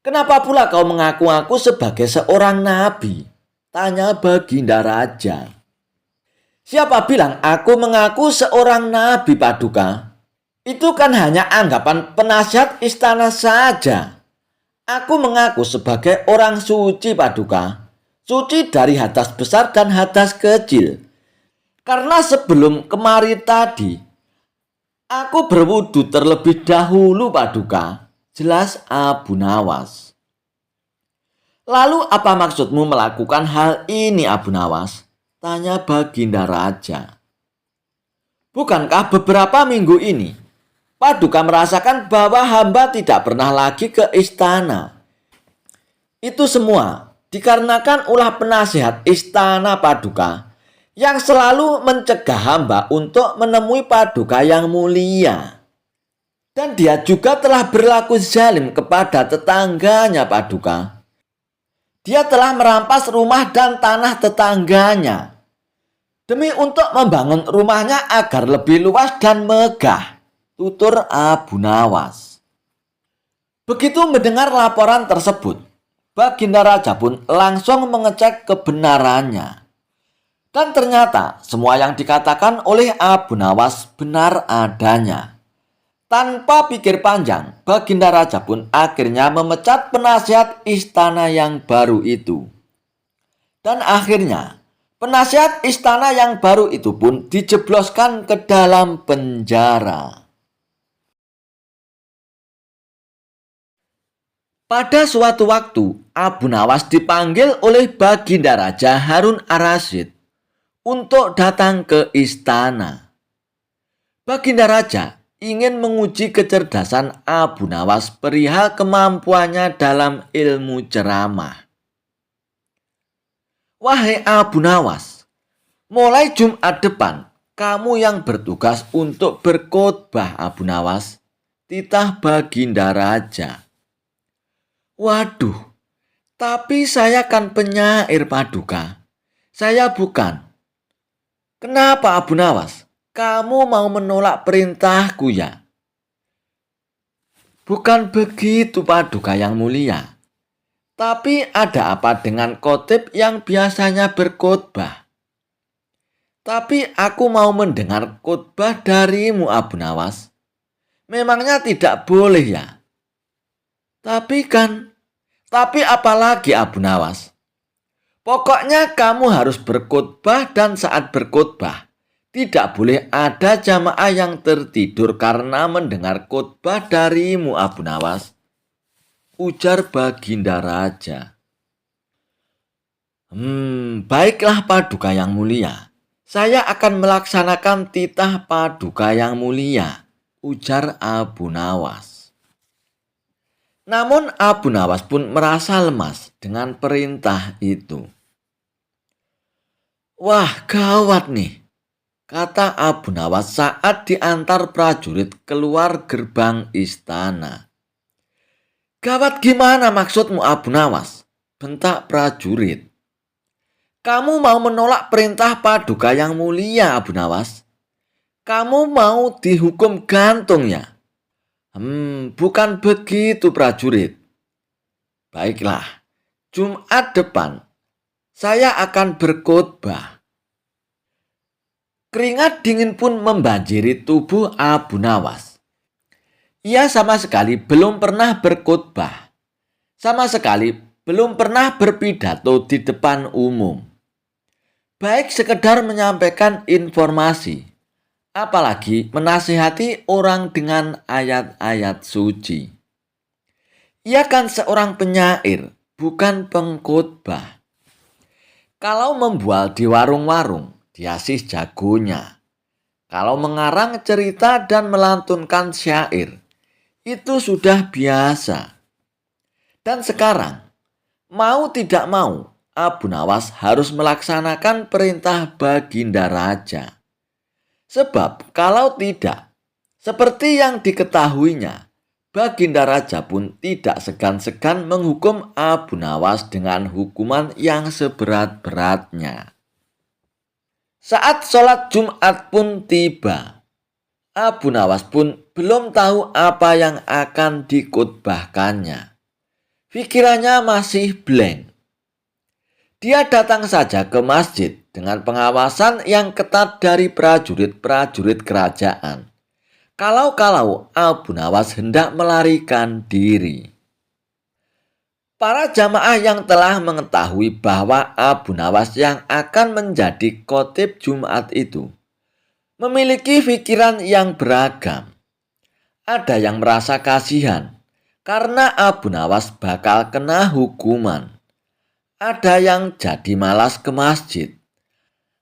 Kenapa pula kau mengaku-ngaku sebagai seorang nabi?" tanya Baginda Raja. "Siapa bilang aku mengaku seorang nabi, Paduka? Itu kan hanya anggapan penasihat istana saja. Aku mengaku sebagai orang suci, Paduka. Suci dari hadas besar dan hadas kecil. Karena sebelum kemari tadi, aku berwudu terlebih dahulu, Paduka," jelas Abu Nawas. "Lalu apa maksudmu melakukan hal ini, Abu Nawas?" tanya Baginda Raja. "Bukankah beberapa minggu ini Paduka merasakan bahwa hamba tidak pernah lagi ke istana? Itu semua dikarenakan ulah penasihat istana Paduka yang selalu mencegah hamba untuk menemui Paduka yang mulia. Dan dia juga telah berlaku zalim kepada tetangganya Paduka. Dia telah merampas rumah dan tanah tetangganya demi untuk membangun rumahnya agar lebih luas dan megah, tutur Abu Nawas. Begitu mendengar laporan tersebut, Baginda Raja pun langsung mengecek kebenarannya. Dan ternyata semua yang dikatakan oleh Abu Nawas benar adanya. Tanpa pikir panjang, Baginda Raja pun akhirnya memecat penasihat istana yang baru itu. Dan akhirnya, penasihat istana yang baru itu pun dijebloskan ke dalam penjara. Pada suatu waktu, Abu Nawas dipanggil oleh Baginda Raja Harun ar-Rasyid untuk datang ke istana. Baginda Raja ingin menguji kecerdasan Abu Nawas perihal kemampuannya dalam ilmu ceramah. Wahai Abu Nawas, mulai Jumat depan, kamu yang bertugas untuk berkhotbah Abu Nawas, titah Baginda Raja. Waduh, tapi saya kan penyair Paduka. Saya bukan. Kenapa Abu Nawas? Kamu mau menolak perintahku ya? Bukan begitu Paduka yang mulia. Tapi ada apa dengan khotib yang biasanya berkhotbah? Tapi aku mau mendengar khotbah darimu Abu Nawas. Memangnya tidak boleh ya? Tapi apalagi Abu Nawas? Pokoknya kamu harus berkhotbah dan saat berkhotbah tidak boleh ada jamaah yang tertidur karena mendengar khotbah darimu Abu Nawas, ujar Baginda Raja. Baiklah Paduka yang mulia. Saya akan melaksanakan titah Paduka yang mulia, ujar Abu Nawas. Namun Abu Nawas pun merasa lemas dengan perintah itu. Wah, gawat nih, kata Abu Nawas saat diantar prajurit keluar gerbang istana. Gawat gimana maksudmu Abu Nawas? Bentak prajurit. Kamu mau menolak perintah Paduka yang mulia Abu Nawas? Kamu mau dihukum gantung ya? Bukan begitu prajurit. Baiklah, Jumat depan saya akan berkhotbah. Keringat dingin pun membanjiri tubuh Abu Nawas. Ia sama sekali belum pernah berkhotbah. Sama sekali belum pernah berpidato di depan umum. Baik sekedar menyampaikan informasi, apalagi menasihati orang dengan ayat-ayat suci. Ia kan seorang penyair, bukan pengkhotbah. Kalau membual di warung-warung, dia sih jagonya. Kalau mengarang cerita dan melantunkan syair, itu sudah biasa. Dan sekarang, mau tidak mau, Abu Nawas harus melaksanakan perintah Baginda Raja. Sebab kalau tidak, seperti yang diketahuinya, Baginda Raja pun tidak segan-segan menghukum Abu Nawas dengan hukuman yang seberat-beratnya. Saat sholat Jumat pun tiba. Abu Nawas pun belum tahu apa yang akan dikhotbahkannya. Pikirannya masih blank. Dia datang saja ke masjid dengan pengawasan yang ketat dari prajurit-prajurit kerajaan. Kalau-kalau Abu Nawas hendak melarikan diri. Para jamaah yang telah mengetahui bahwa Abu Nawas yang akan menjadi khotib Jumat itu memiliki pikiran yang beragam. Ada yang merasa kasihan karena Abu Nawas bakal kena hukuman. Ada yang jadi malas ke masjid.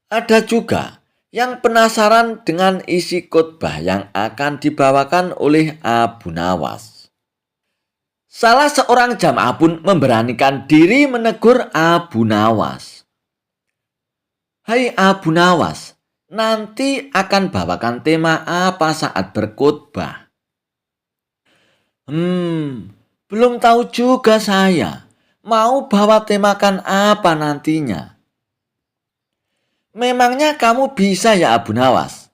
Ada juga yang penasaran dengan isi khotbah yang akan dibawakan oleh Abu Nawas. Salah seorang jamaah pun memberanikan diri menegur Abu Nawas. "Hai Abu Nawas, nanti akan bawakan tema apa saat berkhutbah?" Belum tahu juga saya. Mau bawa temakan apa nantinya?" "Memangnya kamu bisa ya Abu Nawas?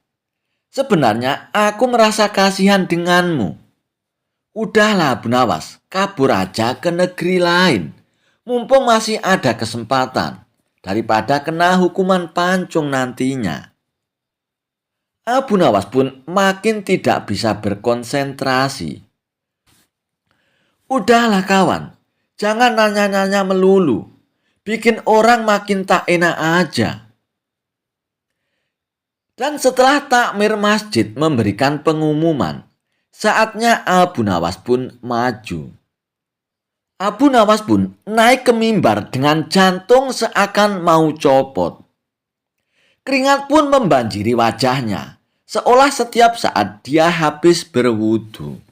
Sebenarnya aku merasa kasihan denganmu. Udahlah Abu Nawas, kabur aja ke negeri lain. Mumpung masih ada kesempatan. Daripada kena hukuman pancung nantinya." Abu Nawas pun makin tidak bisa berkonsentrasi. "Udahlah kawan, jangan nanya-nanya melulu. Bikin orang makin tak enak aja." Dan setelah takmir masjid memberikan pengumuman, saatnya Abu Nawas pun maju. Abu Nawas pun naik ke mimbar dengan jantung seakan mau copot. Keringat pun membanjiri wajahnya, seolah setiap saat dia habis berwudu.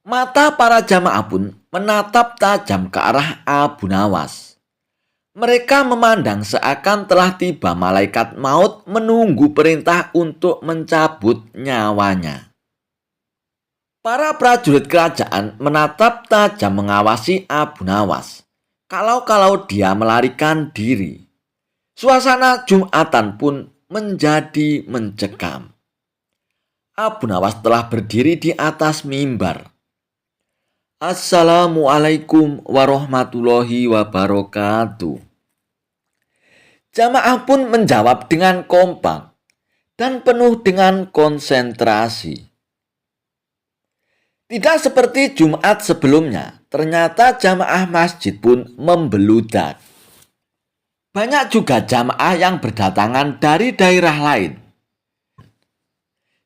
Mata para jamaah pun menatap tajam ke arah Abu Nawas. Mereka memandang seakan telah tiba malaikat maut menunggu perintah untuk mencabut nyawanya. Para prajurit kerajaan menatap tajam mengawasi Abu Nawas. Kalau dia melarikan diri. Suasana Jumatan pun menjadi mencekam. Abu Nawas telah berdiri di atas mimbar. "Assalamualaikum warahmatullahi wabarakatuh." Jamaah pun menjawab dengan kompak dan penuh dengan konsentrasi. Tidak seperti Jumat sebelumnya, ternyata jamaah masjid pun membeludak. Banyak juga jamaah yang berdatangan dari daerah lain.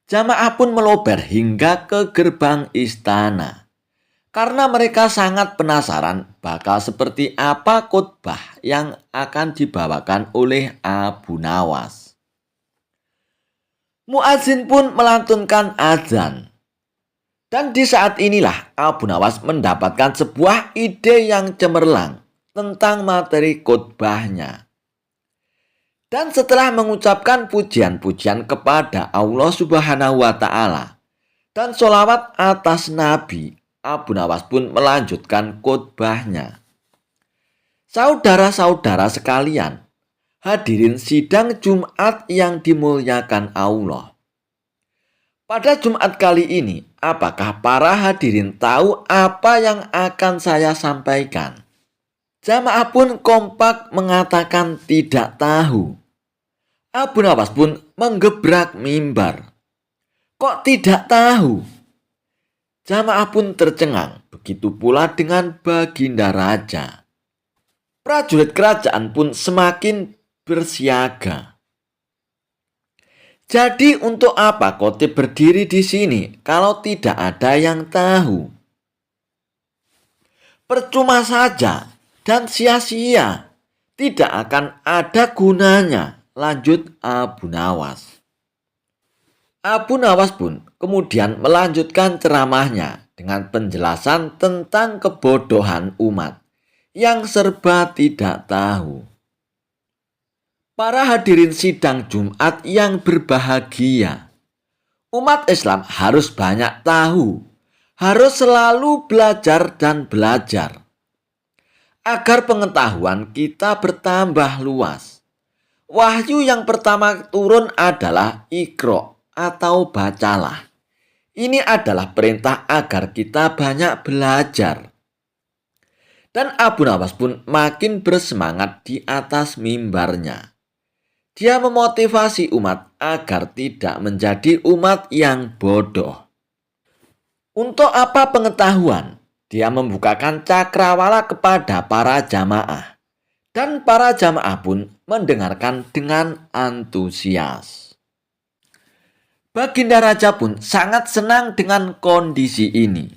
Jamaah pun melober hingga ke gerbang istana. Karena mereka sangat penasaran bakal seperti apa khotbah yang akan dibawakan oleh Abu Nawas. Muadzin pun melantunkan azan. Dan di saat inilah Abu Nawas mendapatkan sebuah ide yang cemerlang tentang materi khotbahnya. Dan setelah mengucapkan pujian-pujian kepada Allah Subhanahu wa Ta'ala dan sholawat atas Nabi, Abu Nawas pun melanjutkan khotbahnya. Saudara-saudara sekalian, hadirin sidang Jumat yang dimuliakan Allah. Pada Jumat kali ini, apakah para hadirin tahu apa yang akan saya sampaikan? Jamaah pun kompak mengatakan tidak tahu. Abu Nawas pun menggebrak mimbar. "Kok tidak tahu?" Jamaah pun tercengang, begitu pula dengan Baginda Raja. Prajurit kerajaan pun semakin bersiaga. Jadi untuk apa khotib berdiri di sini kalau tidak ada yang tahu? Percuma saja dan sia-sia, tidak akan ada gunanya, lanjut Abu Nawas. Abu Nawas pun kemudian melanjutkan ceramahnya dengan penjelasan tentang kebodohan umat yang serba tidak tahu. Para hadirin sidang Jumat yang berbahagia, umat Islam harus banyak tahu, harus selalu belajar dan belajar, agar pengetahuan kita bertambah luas. Wahyu yang pertama turun adalah Iqra atau bacalah. Ini adalah perintah agar kita banyak belajar. Dan Abu Nawas pun makin bersemangat di atas mimbarnya. Dia memotivasi umat agar tidak menjadi umat yang bodoh. Untuk apa pengetahuan? Dia membukakan cakrawala kepada para jamaah. Dan para jamaah pun mendengarkan dengan antusias. Baginda Raja pun sangat senang dengan kondisi ini.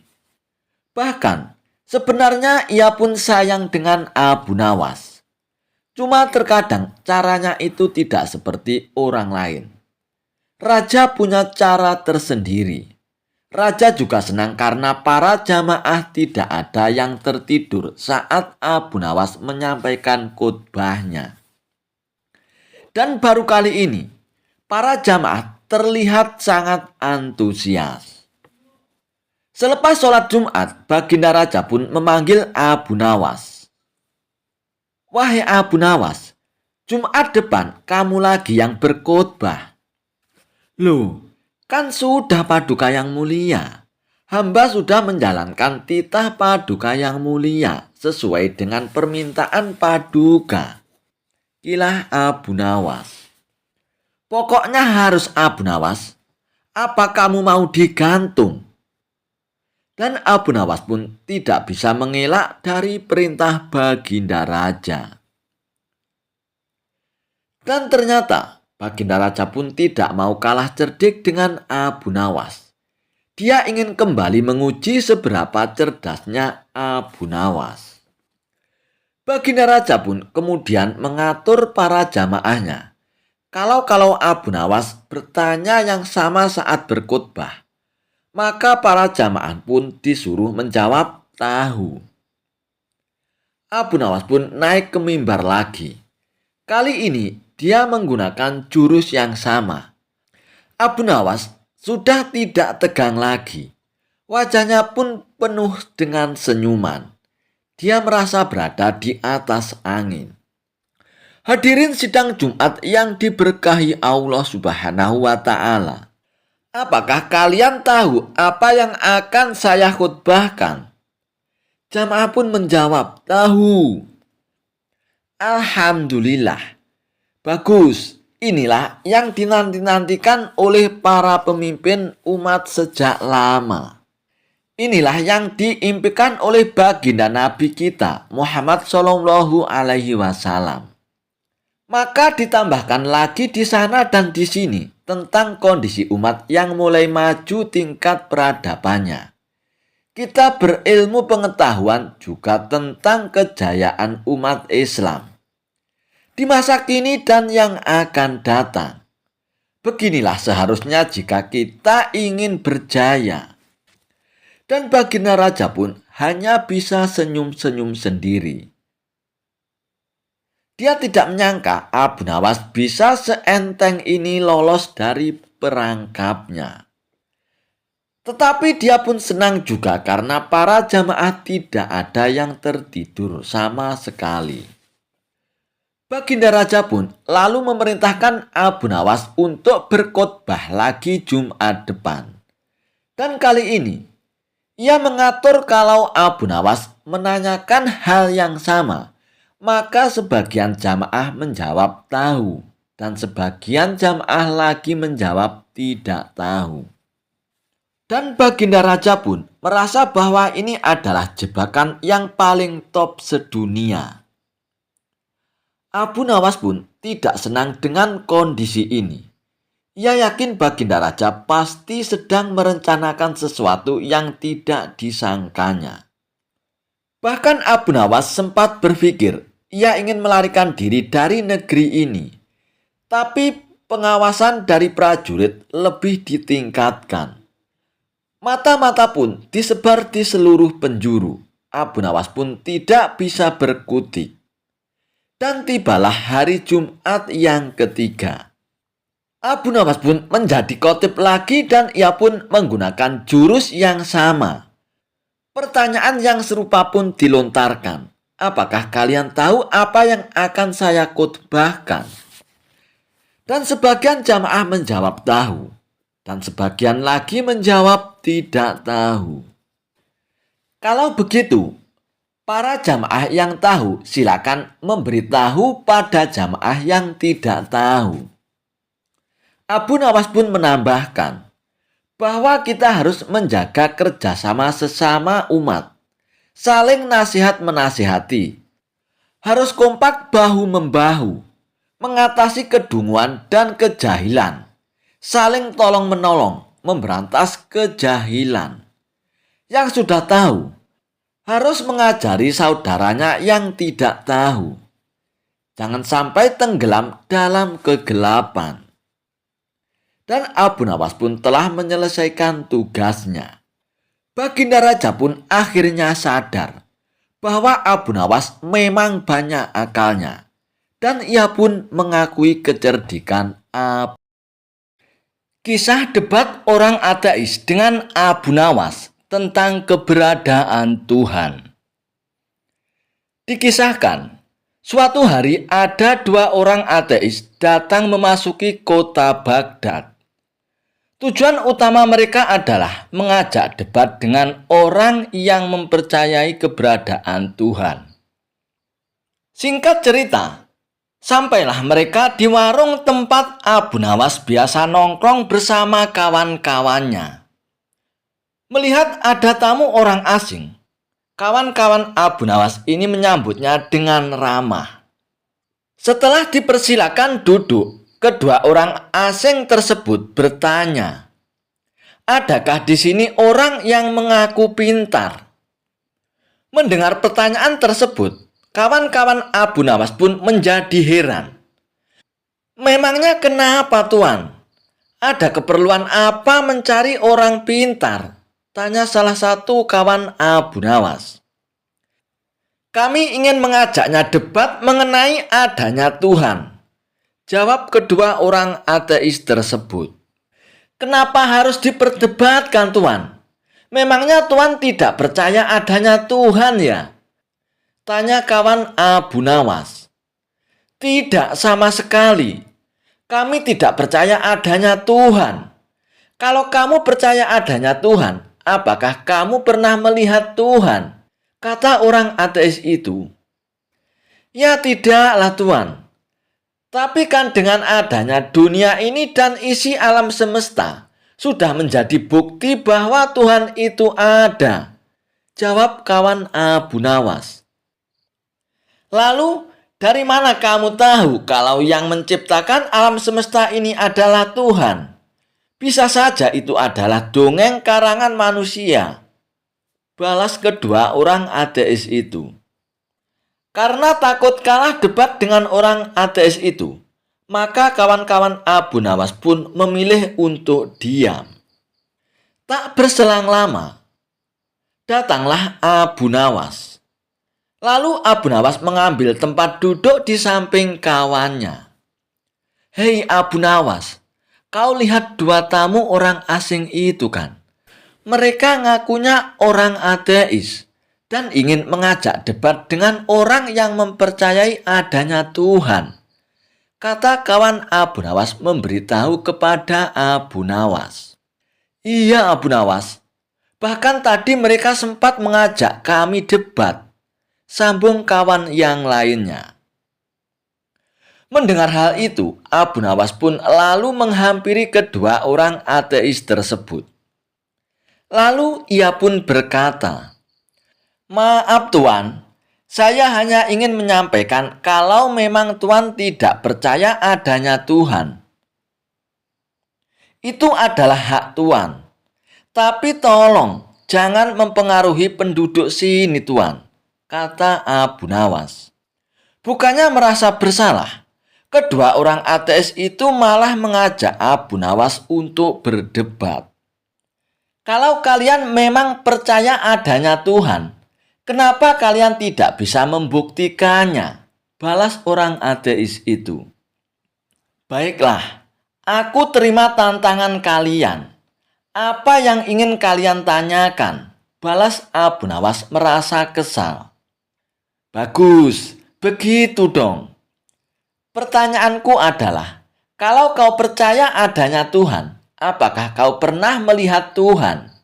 Bahkan, sebenarnya ia pun sayang dengan Abu Nawas. Cuma terkadang caranya itu tidak seperti orang lain. Raja punya cara tersendiri. Raja juga senang karena para jamaah tidak ada yang tertidur saat Abu Nawas menyampaikan khotbahnya. Dan baru kali ini, para jamaah terlihat sangat antusias. Selepas sholat Jumat, Baginda Raja pun memanggil Abu Nawas. "Wahai Abu Nawas, Jumat depan kamu lagi yang berkhotbah." "Loh, kan sudah Paduka yang mulia. Hamba sudah menjalankan titah Paduka yang mulia sesuai dengan permintaan Paduka," kilah Abu Nawas. "Pokoknya harus Abu Nawas. Apa kamu mau digantung?" Dan Abu Nawas pun tidak bisa mengelak dari perintah Baginda Raja. Dan ternyata Baginda Raja pun tidak mau kalah cerdik dengan Abu Nawas. Dia ingin kembali menguji seberapa cerdasnya Abu Nawas. Baginda Raja pun kemudian mengatur para jamaahnya. Kalau Abu Nawas bertanya yang sama saat berkhotbah, maka para jamaah pun disuruh menjawab tahu. Abu Nawas pun naik ke mimbar lagi. Kali ini dia menggunakan jurus yang sama. Abu Nawas sudah tidak tegang lagi. Wajahnya pun penuh dengan senyuman. Dia merasa berada di atas angin. Hadirin sidang Jumat yang diberkahi Allah Subhanahu wa Ta'ala. Apakah kalian tahu apa yang akan saya khotbahkan? Jamaah pun menjawab, "Tahu." "Alhamdulillah. Bagus. Inilah yang dinanti-nantikan oleh para pemimpin umat sejak lama. Inilah yang diimpikan oleh baginda Nabi kita Muhammad Shallallahu Alaihi Wasallam." Maka ditambahkan lagi di sana dan di sini tentang kondisi umat yang mulai maju tingkat peradabannya. Kita berilmu pengetahuan juga tentang kejayaan umat Islam di masa kini dan yang akan datang. Beginilah seharusnya jika kita ingin berjaya. Dan Baginda Raja pun hanya bisa senyum-senyum sendiri. Dia tidak menyangka Abu Nawas bisa seenteng ini lolos dari perangkapnya. Tetapi dia pun senang juga karena para jamaah tidak ada yang tertidur sama sekali. Baginda Raja pun lalu memerintahkan Abu Nawas untuk berkhotbah lagi Jumat depan. Dan kali ini, ia mengatur kalau Abu Nawas menanyakan hal yang sama, maka sebagian jamaah menjawab tahu, dan sebagian jamaah lagi menjawab tidak tahu. Dan Baginda Raja pun merasa bahwa ini adalah jebakan yang paling top sedunia. Abu Nawas pun tidak senang dengan kondisi ini. Ia yakin Baginda Raja pasti sedang merencanakan sesuatu yang tidak disangkanya. Bahkan Abu Nawas sempat berpikir ia ingin melarikan diri dari negeri ini. Tapi pengawasan dari prajurit lebih ditingkatkan. Mata-mata pun disebar di seluruh penjuru. Abu Nawas pun tidak bisa berkutik. Dan tibalah hari Jumat yang ketiga. Abu Nawas pun menjadi khotib lagi dan ia pun menggunakan jurus yang sama. Pertanyaan yang serupa pun dilontarkan. Apakah kalian tahu apa yang akan saya khotbahkan? Dan sebagian jamaah menjawab tahu. Dan sebagian lagi menjawab tidak tahu. Kalau begitu, para jamaah yang tahu silakan memberitahu pada jamaah yang tidak tahu. Abu Nawas pun menambahkan bahwa kita harus menjaga kerjasama sesama umat. Saling nasihat-menasihati. Harus kompak bahu-membahu. Mengatasi kedunguan dan kejahilan. Saling tolong-menolong, memberantas kejahilan. Yang sudah tahu, harus mengajari saudaranya yang tidak tahu. Jangan sampai tenggelam dalam kegelapan. Dan Abu Nawas pun telah menyelesaikan tugasnya. Baginda Raja pun akhirnya sadar bahwa Abu Nawas memang banyak akalnya. Dan ia pun mengakui kecerdikan Abu. Kisah debat orang ateis dengan Abu Nawas tentang keberadaan Tuhan. Dikisahkan, suatu hari ada dua orang ateis datang memasuki kota Baghdad. Tujuan utama mereka adalah mengajak debat dengan orang yang mempercayai keberadaan Tuhan. Singkat cerita, sampailah mereka di warung tempat Abu Nawas biasa nongkrong bersama kawan-kawannya. Melihat ada tamu orang asing, kawan-kawan Abu Nawas ini menyambutnya dengan ramah. Setelah dipersilakan duduk, kedua orang asing tersebut bertanya, "Adakah di sini orang yang mengaku pintar?" Mendengar pertanyaan tersebut, kawan-kawan Abu Nawas pun menjadi heran. "Memangnya kenapa, Tuan? Ada keperluan apa mencari orang pintar?" tanya salah satu kawan Abu Nawas. "Kami ingin mengajaknya debat mengenai adanya Tuhan," jawab kedua orang ateis tersebut. "Kenapa harus diperdebatkan, Tuan? Memangnya Tuan tidak percaya adanya Tuhan ya?" tanya kawan Abu Nawas. "Tidak sama sekali. Kami tidak percaya adanya Tuhan. Kalau kamu percaya adanya Tuhan, apakah kamu pernah melihat Tuhan?" kata orang ateis itu. "Ya tidaklah, Tuan. Tapi kan dengan adanya dunia ini dan isi alam semesta, sudah menjadi bukti bahwa Tuhan itu ada," jawab kawan Abu Nawas. "Lalu, dari mana kamu tahu kalau yang menciptakan alam semesta ini adalah Tuhan? Bisa saja itu adalah dongeng karangan manusia," balas kedua orang ateis itu. Karena takut kalah debat dengan orang ateis itu, maka kawan-kawan Abu Nawas pun memilih untuk diam. Tak berselang lama, datanglah Abu Nawas. Lalu Abu Nawas mengambil tempat duduk di samping kawannya. "Hei Abu Nawas, kau lihat dua tamu orang asing itu kan? Mereka ngakunya orang ateis dan ingin mengajak debat dengan orang yang mempercayai adanya Tuhan," kata kawan Abu Nawas memberitahu kepada Abu Nawas. "Iya Abu Nawas, bahkan tadi mereka sempat mengajak kami debat," sambung kawan yang lainnya. Mendengar hal itu, Abu Nawas pun lalu menghampiri kedua orang ateis tersebut. Lalu ia pun berkata, "Maaf Tuan, saya hanya ingin menyampaikan kalau memang Tuan tidak percaya adanya Tuhan. Itu adalah hak Tuan. Tapi tolong jangan mempengaruhi penduduk sini Tuan," kata Abu Nawas. Bukannya merasa bersalah, kedua orang ateis itu malah mengajak Abu Nawas untuk berdebat. "Kalau kalian memang percaya adanya Tuhan, kenapa kalian tidak bisa membuktikannya?" balas orang ateis itu. "Baiklah, aku terima tantangan kalian. Apa yang ingin kalian tanyakan?" balas Abu Nawas merasa kesal. "Bagus, begitu dong. Pertanyaanku adalah, kalau kau percaya adanya Tuhan, apakah kau pernah melihat Tuhan?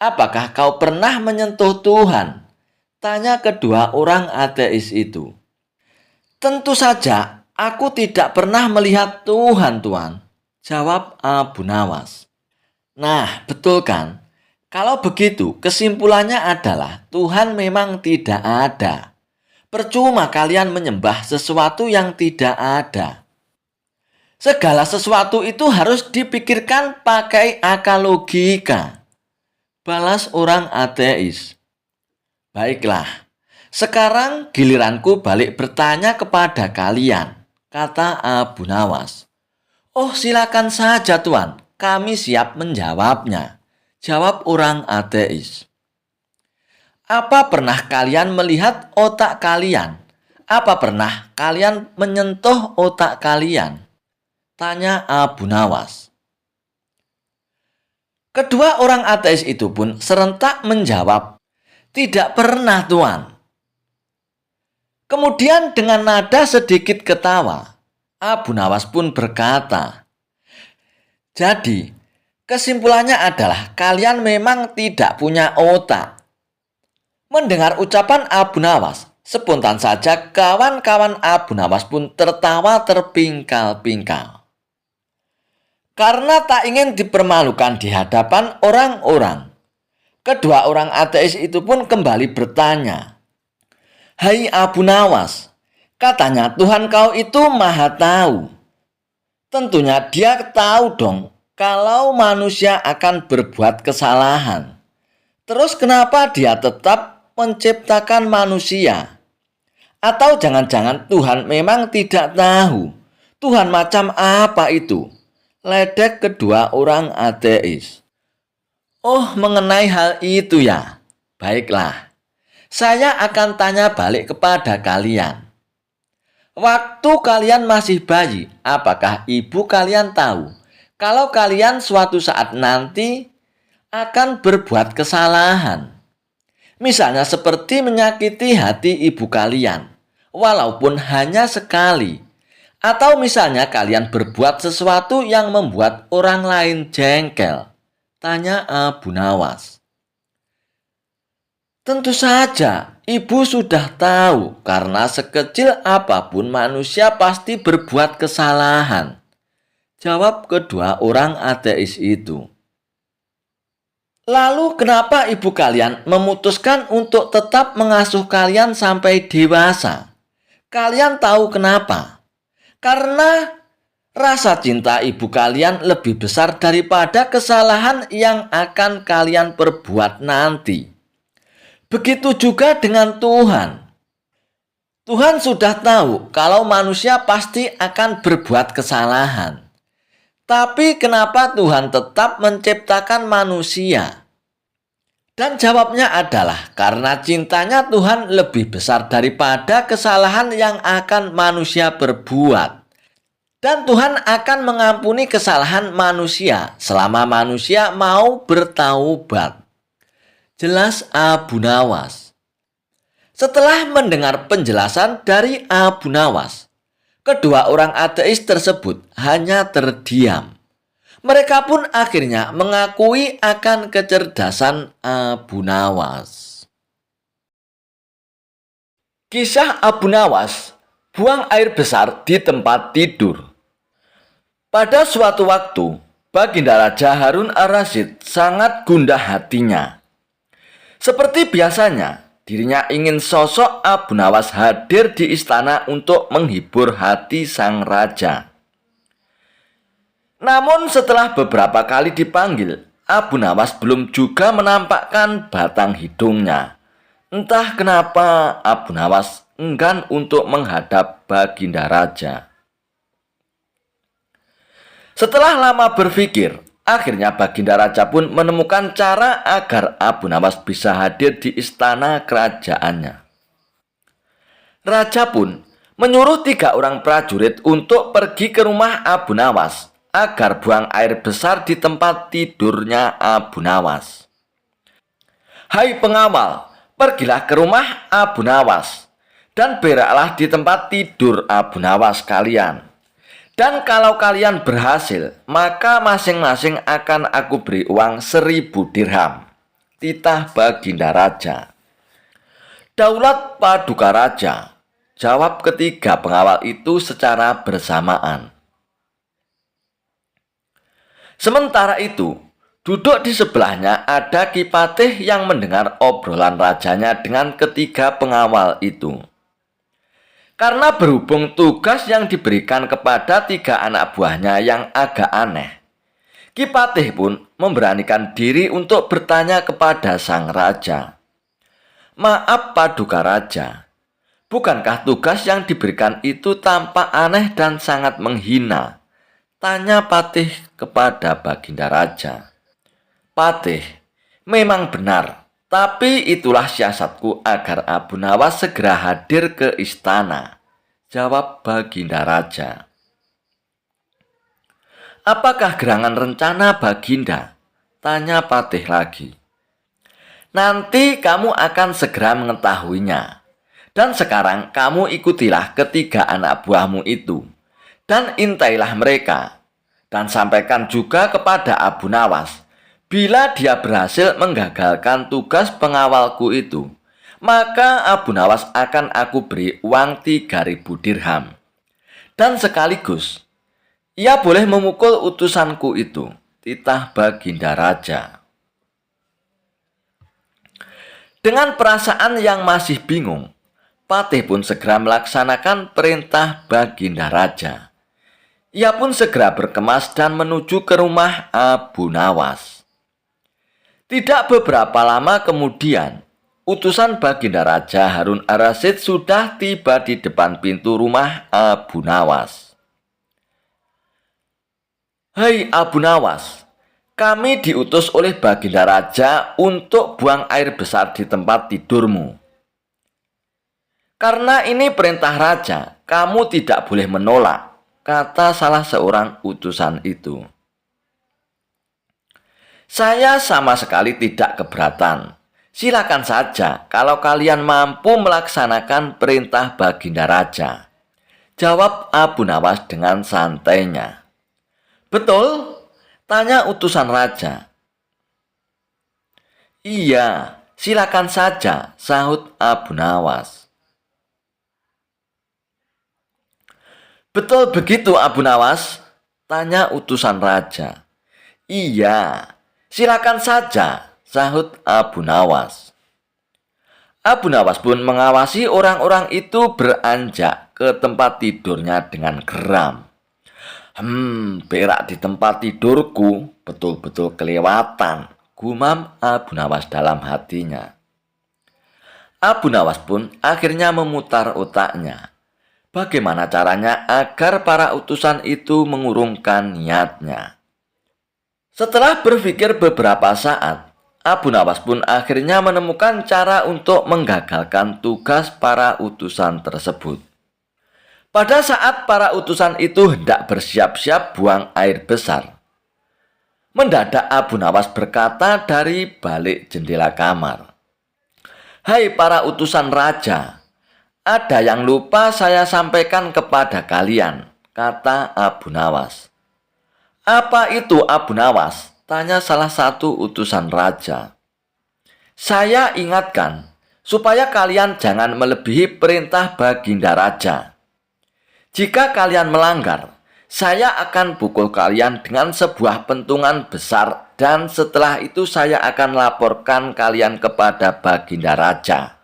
Apakah kau pernah menyentuh Tuhan?" tanya kedua orang ateis itu. "Tentu saja, aku tidak pernah melihat Tuhan, Tuan," jawab Abu Nawas. "Nah, betul kan? Kalau begitu, kesimpulannya adalah Tuhan memang tidak ada. Percuma kalian menyembah sesuatu yang tidak ada. Segala sesuatu itu harus dipikirkan pakai akal logika," balas orang ateis. "Baiklah, sekarang giliranku balik bertanya kepada kalian," kata Abu Nawas. "Oh, silakan saja Tuan, kami siap menjawabnya," jawab orang ateis. "Apa pernah kalian melihat otak kalian? Apa pernah kalian menyentuh otak kalian?" tanya Abu Nawas. Kedua orang ateis itu pun serentak menjawab, "Tidak pernah, Tuan." Kemudian dengan nada sedikit ketawa, Abu Nawas pun berkata, "Jadi, kesimpulannya adalah kalian memang tidak punya otak." Mendengar ucapan Abu Nawas, spontan saja kawan-kawan Abu Nawas pun tertawa terpingkal-pingkal. Karena tak ingin dipermalukan di hadapan orang-orang, kedua orang ateis itu pun kembali bertanya, "Hai Abu Nawas, katanya Tuhan kau itu maha tahu. Tentunya dia tahu dong kalau manusia akan berbuat kesalahan. Terus kenapa dia tetap menciptakan manusia? Atau jangan-jangan Tuhan memang tidak tahu? Tuhan macam apa itu?" ledek kedua orang ateis. "Oh, mengenai hal itu ya. Baiklah, saya akan tanya balik kepada kalian. Waktu kalian masih bayi, apakah ibu kalian tahu kalau kalian suatu saat nanti akan berbuat kesalahan? Misalnya seperti menyakiti hati ibu kalian, walaupun hanya sekali. Atau misalnya kalian berbuat sesuatu yang membuat orang lain jengkel?" tanya Abu Nawas. "Tentu saja, ibu sudah tahu karena sekecil apapun manusia pasti berbuat kesalahan," jawab kedua orang ateis itu. "Lalu kenapa ibu kalian memutuskan untuk tetap mengasuh kalian sampai dewasa? Kalian tahu kenapa? Karena rasa cinta ibu kalian lebih besar daripada kesalahan yang akan kalian perbuat nanti. Begitu juga dengan Tuhan. Tuhan sudah tahu kalau manusia pasti akan berbuat kesalahan. Tapi kenapa Tuhan tetap menciptakan manusia?" Dan jawabnya adalah karena cintanya Tuhan lebih besar daripada kesalahan yang akan manusia perbuat. Dan Tuhan akan mengampuni kesalahan manusia selama manusia mau bertaubat. Jelas Abu Nawas. Setelah mendengar penjelasan dari Abu Nawas, kedua orang ateis tersebut hanya terdiam. Mereka pun akhirnya mengakui akan kecerdasan Abu Nawas. Kisah Abu Nawas, buang air besar di tempat tidur. Pada suatu waktu, Baginda Raja Harun ar-Rasyid sangat gundah hatinya. Seperti biasanya, dirinya ingin sosok Abu Nawas hadir di istana untuk menghibur hati sang raja. Namun setelah beberapa kali dipanggil, Abu Nawas belum juga menampakkan batang hidungnya. Entah kenapa Abu Nawas enggan untuk menghadap Baginda Raja. Setelah lama berpikir, akhirnya Baginda Raja pun menemukan cara agar Abu Nawas bisa hadir di istana kerajaannya. Raja pun menyuruh 3 orang prajurit untuk pergi ke rumah Abu Nawas agar buang air besar di tempat tidurnya Abu Nawas. "Hai pengawal, pergilah ke rumah Abu Nawas dan beraklah di tempat tidur Abu Nawas kalian. Dan kalau kalian berhasil, maka masing-masing akan aku beri uang 1000 dirham. Titah Baginda Raja." "Daulat Paduka Raja," jawab ketiga pengawal itu secara bersamaan. Sementara itu, duduk di sebelahnya ada Ki Patih yang mendengar obrolan rajanya dengan ketiga pengawal itu. Karena berhubung tugas yang diberikan kepada 3 anak buahnya yang agak aneh, Ki Patih pun memberanikan diri untuk bertanya kepada sang raja. "Maaf Paduka Raja, bukankah tugas yang diberikan itu tampak aneh dan sangat menghina? Tanya Patih kepada Baginda Raja. Patih, memang benar, tapi itulah siasatku agar Abu Nawas segera hadir ke istana, jawab Baginda Raja. Apakah gerangan rencana Baginda? Tanya Patih lagi. Nanti kamu akan segera mengetahuinya. Dan sekarang kamu ikutilah ketiga anak buahmu itu. Dan intailah mereka. Dan sampaikan juga kepada Abu Nawas. Bila dia berhasil menggagalkan tugas pengawalku itu, maka Abu Nawas akan aku beri uang 3.000 dirham. Dan sekaligus ia boleh memukul utusanku itu, titah Baginda Raja. Dengan perasaan yang masih bingung, Patih pun segera melaksanakan perintah Baginda Raja. Ia pun segera berkemas dan menuju ke rumah Abu Nawas. Tidak beberapa lama kemudian, utusan Baginda Raja Harun ar-Rasyid sudah tiba di depan pintu rumah Abu Nawas. Hai Abu Nawas, kami diutus oleh Baginda Raja untuk buang air besar di tempat tidurmu. Karena ini perintah Raja, kamu tidak boleh menolak, kata salah seorang utusan itu. Saya sama sekali tidak keberatan. Silakan saja kalau kalian mampu melaksanakan perintah Baginda Raja, jawab Abu Nawas dengan santainya. Betul? Tanya utusan Raja. Iya, silakan saja, sahut Abu Nawas. Betul begitu Abu Nawas? Tanya utusan Raja. Iya, silakan saja, sahut Abu Nawas. Abu Nawas pun mengawasi orang-orang itu beranjak ke tempat tidurnya dengan geram. Berak di tempat tidurku betul-betul kelewatan, gumam Abu Nawas dalam hatinya. Abu Nawas pun akhirnya memutar otaknya. Bagaimana caranya agar para utusan itu mengurungkan niatnya? Setelah berpikir beberapa saat, Abu Nawas pun akhirnya menemukan cara untuk menggagalkan tugas para utusan tersebut. Pada saat para utusan itu hendak bersiap-siap buang air besar, mendadak Abu Nawas berkata dari balik jendela kamar. Hai para utusan Raja, ada yang lupa saya sampaikan kepada kalian, kata Abu Nawas. Apa itu Abu Nawas? Tanya salah satu utusan Raja. Saya ingatkan, supaya kalian jangan melebihi perintah Baginda Raja. Jika kalian melanggar, saya akan pukul kalian dengan sebuah pentungan besar dan setelah itu saya akan laporkan kalian kepada Baginda Raja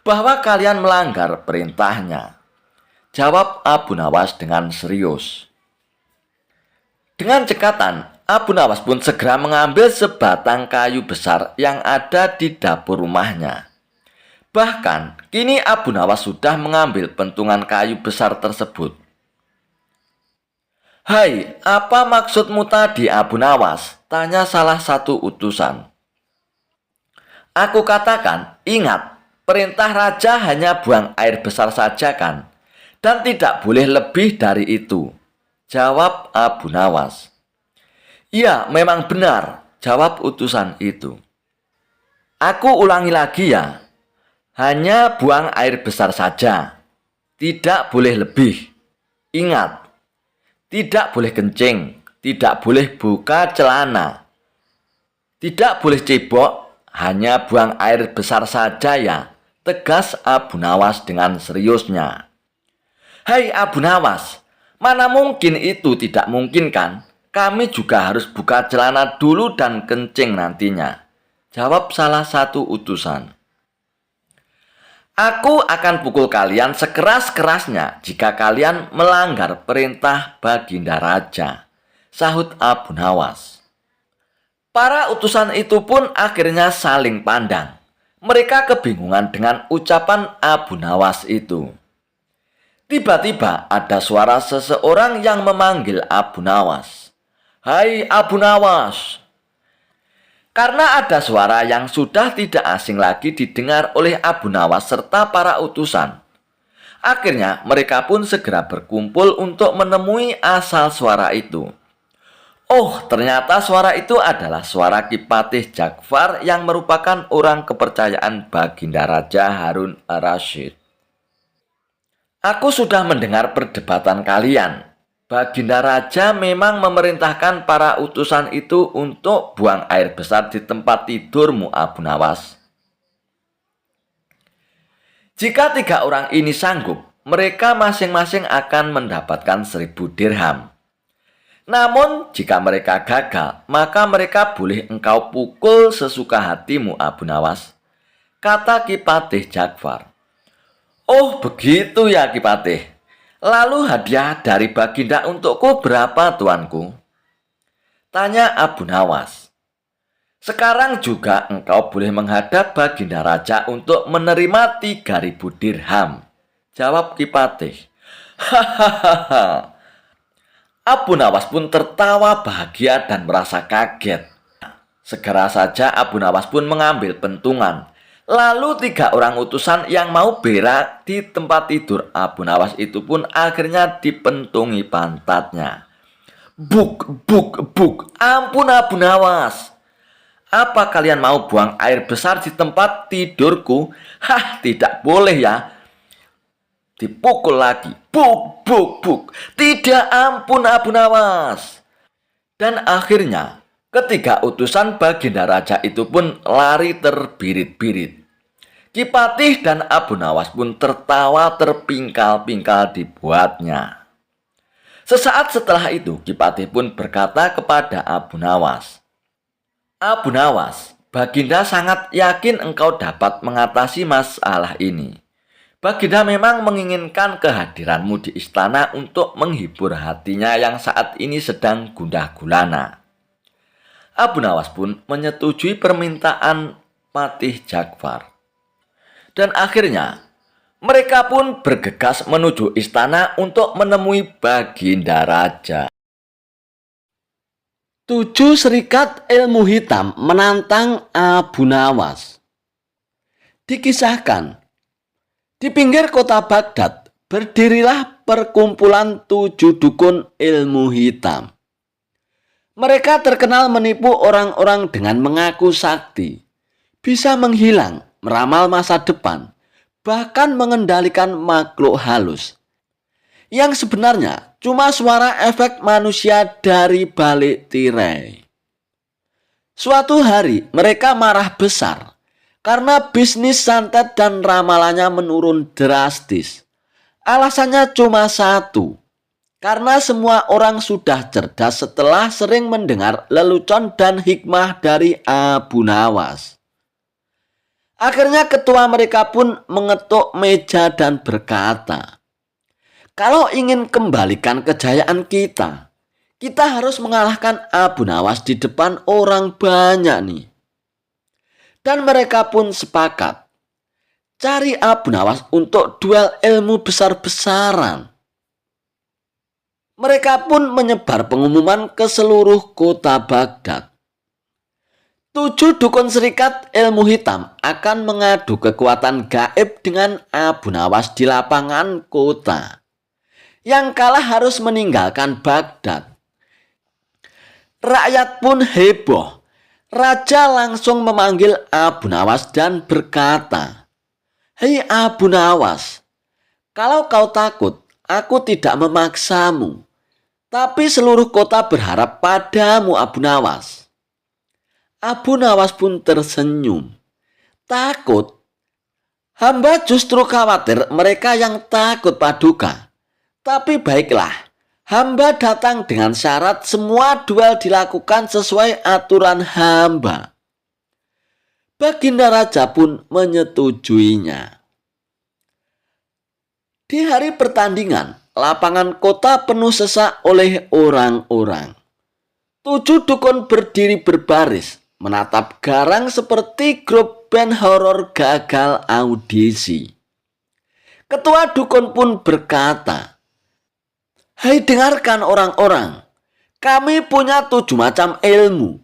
bahwa kalian melanggar perintahnya, jawab Abu Nawas dengan serius. Dengan cekatan, Abu Nawas pun segera mengambil sebatang kayu besar yang ada di dapur rumahnya. Bahkan, kini Abu Nawas sudah mengambil pentungan kayu besar tersebut. Hai, apa maksudmu tadi Abu Nawas? Tanya salah satu utusan. Aku katakan, ingat, perintah Raja hanya buang air besar saja kan? Dan tidak boleh lebih dari itu, jawab Abu Nawas. Iya, memang benar, jawab utusan itu. Aku ulangi lagi ya. Hanya buang air besar saja. Tidak boleh lebih. Ingat, tidak boleh kencing, tidak boleh buka celana. Tidak boleh cebok, hanya buang air besar saja ya, tegas Abu Nawas dengan seriusnya. Hai Abu Nawas, mana mungkin itu tidak mungkin kan? Kami juga harus buka celana dulu dan kencing nantinya, jawab salah satu utusan. Aku akan pukul kalian sekeras-kerasnya jika kalian melanggar perintah Baginda Raja, sahut Abu Nawas. Para utusan itu pun akhirnya saling pandang. Mereka kebingungan dengan ucapan Abu Nawas itu. Tiba-tiba ada suara seseorang yang memanggil Abu Nawas. "Hai Abu Nawas!" Karena ada suara yang sudah tidak asing lagi didengar oleh Abu Nawas serta para utusan. Akhirnya mereka pun segera berkumpul untuk menemui asal suara itu. Oh, ternyata suara itu adalah suara Kipatih Ja'far yang merupakan orang kepercayaan Baginda Raja Harun ar-Rasyid. "Aku sudah mendengar perdebatan kalian. Baginda Raja memang memerintahkan para utusan itu untuk buang air besar di tempat tidurmu, Abu Nawas. Jika 3 orang ini sanggup, mereka masing-masing akan mendapatkan 1.000 dirham. Namun, jika mereka gagal, maka mereka boleh engkau pukul sesuka hatimu, Abu Nawas," kata Kipatih Ja'far. "Oh, begitu ya, Kipatih. Lalu hadiah dari Baginda untukku berapa, tuanku?" tanya Abu Nawas. "Sekarang juga engkau boleh menghadap Baginda Raja untuk menerima 3.000 dirham, jawab Kipatih. Hahaha. Abu Nawas pun tertawa bahagia dan merasa kaget. Segera saja Abu Nawas pun mengambil pentungan. Lalu 3 orang utusan yang mau berak di tempat tidur Abu Nawas itu pun akhirnya dipentungi pantatnya. Buk, buk, buk. "Ampun Abu Nawas. Apa kalian mau buang air besar di tempat tidurku? Hah, tidak boleh ya." Dipukul lagi. Buk, buk, buk. "Tidak, ampun Abu Nawas." Dan akhirnya ketiga utusan Baginda Raja itu pun lari terbirit-birit. Kipatih dan Abu Nawas pun tertawa terpingkal-pingkal dibuatnya. Sesaat setelah itu Kipatih pun berkata kepada Abu Nawas, "Abu Nawas, Baginda sangat yakin engkau dapat mengatasi masalah ini. Baginda memang menginginkan kehadiranmu di istana untuk menghibur hatinya yang saat ini sedang gundah gulana." Abu Nawas pun menyetujui permintaan Patih Ja'far. Dan akhirnya mereka pun bergegas menuju istana untuk menemui Baginda Raja. 7 serikat ilmu hitam menantang Abu Nawas. Dikisahkan, di pinggir kota Baghdad berdirilah perkumpulan 7 dukun ilmu hitam. Mereka terkenal menipu orang-orang dengan mengaku sakti, bisa menghilang, meramal masa depan, bahkan mengendalikan makhluk halus, yang sebenarnya cuma suara efek manusia dari balik tirai. Suatu hari mereka marah besar karena bisnis santet dan ramalannya menurun drastis. Alasannya cuma satu, karena semua orang sudah cerdas setelah sering mendengar lelucon dan hikmah dari Abu Nawas. Akhirnya ketua mereka pun mengetuk meja dan berkata, "Kalau ingin kembalikan kejayaan kita harus mengalahkan Abu Nawas di depan orang banyak nih." Dan mereka pun sepakat, cari Abu Nawas untuk duel ilmu besar-besaran. Mereka pun menyebar pengumuman ke seluruh kota Baghdad. 7 dukun serikat ilmu hitam akan mengadu kekuatan gaib dengan Abu Nawas di lapangan kota. Yang kalah harus meninggalkan Baghdad. Rakyat pun heboh. Raja langsung memanggil Abu Nawas dan berkata, "Hei Abu Nawas, kalau kau takut, aku tidak memaksamu. Tapi seluruh kota berharap padamu, Abu Nawas." Abu Nawas pun tersenyum. "Takut? Hamba justru khawatir mereka yang takut Paduka. Tapi baiklah, hamba datang dengan syarat semua duel dilakukan sesuai aturan hamba." Baginda Raja pun menyetujuinya. Di hari pertandingan, lapangan kota penuh sesak oleh orang-orang. 7 dukun berdiri berbaris, menatap garang seperti grup band horor gagal audisi. Ketua dukun pun berkata, "Hai dengarkan orang-orang, kami punya 7 macam ilmu.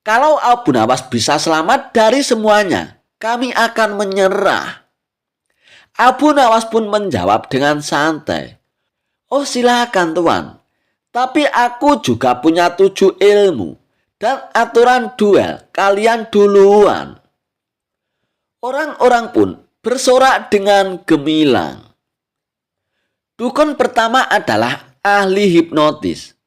Kalau Abu Nawas bisa selamat dari semuanya, kami akan menyerah." Abu Nawas pun menjawab dengan santai, "Oh silakan tuan, tapi aku juga punya 7 ilmu dan aturan duel kalian duluan." Orang-orang pun bersorak dengan gemilang. Dukun pertama adalah ahli hipnotis.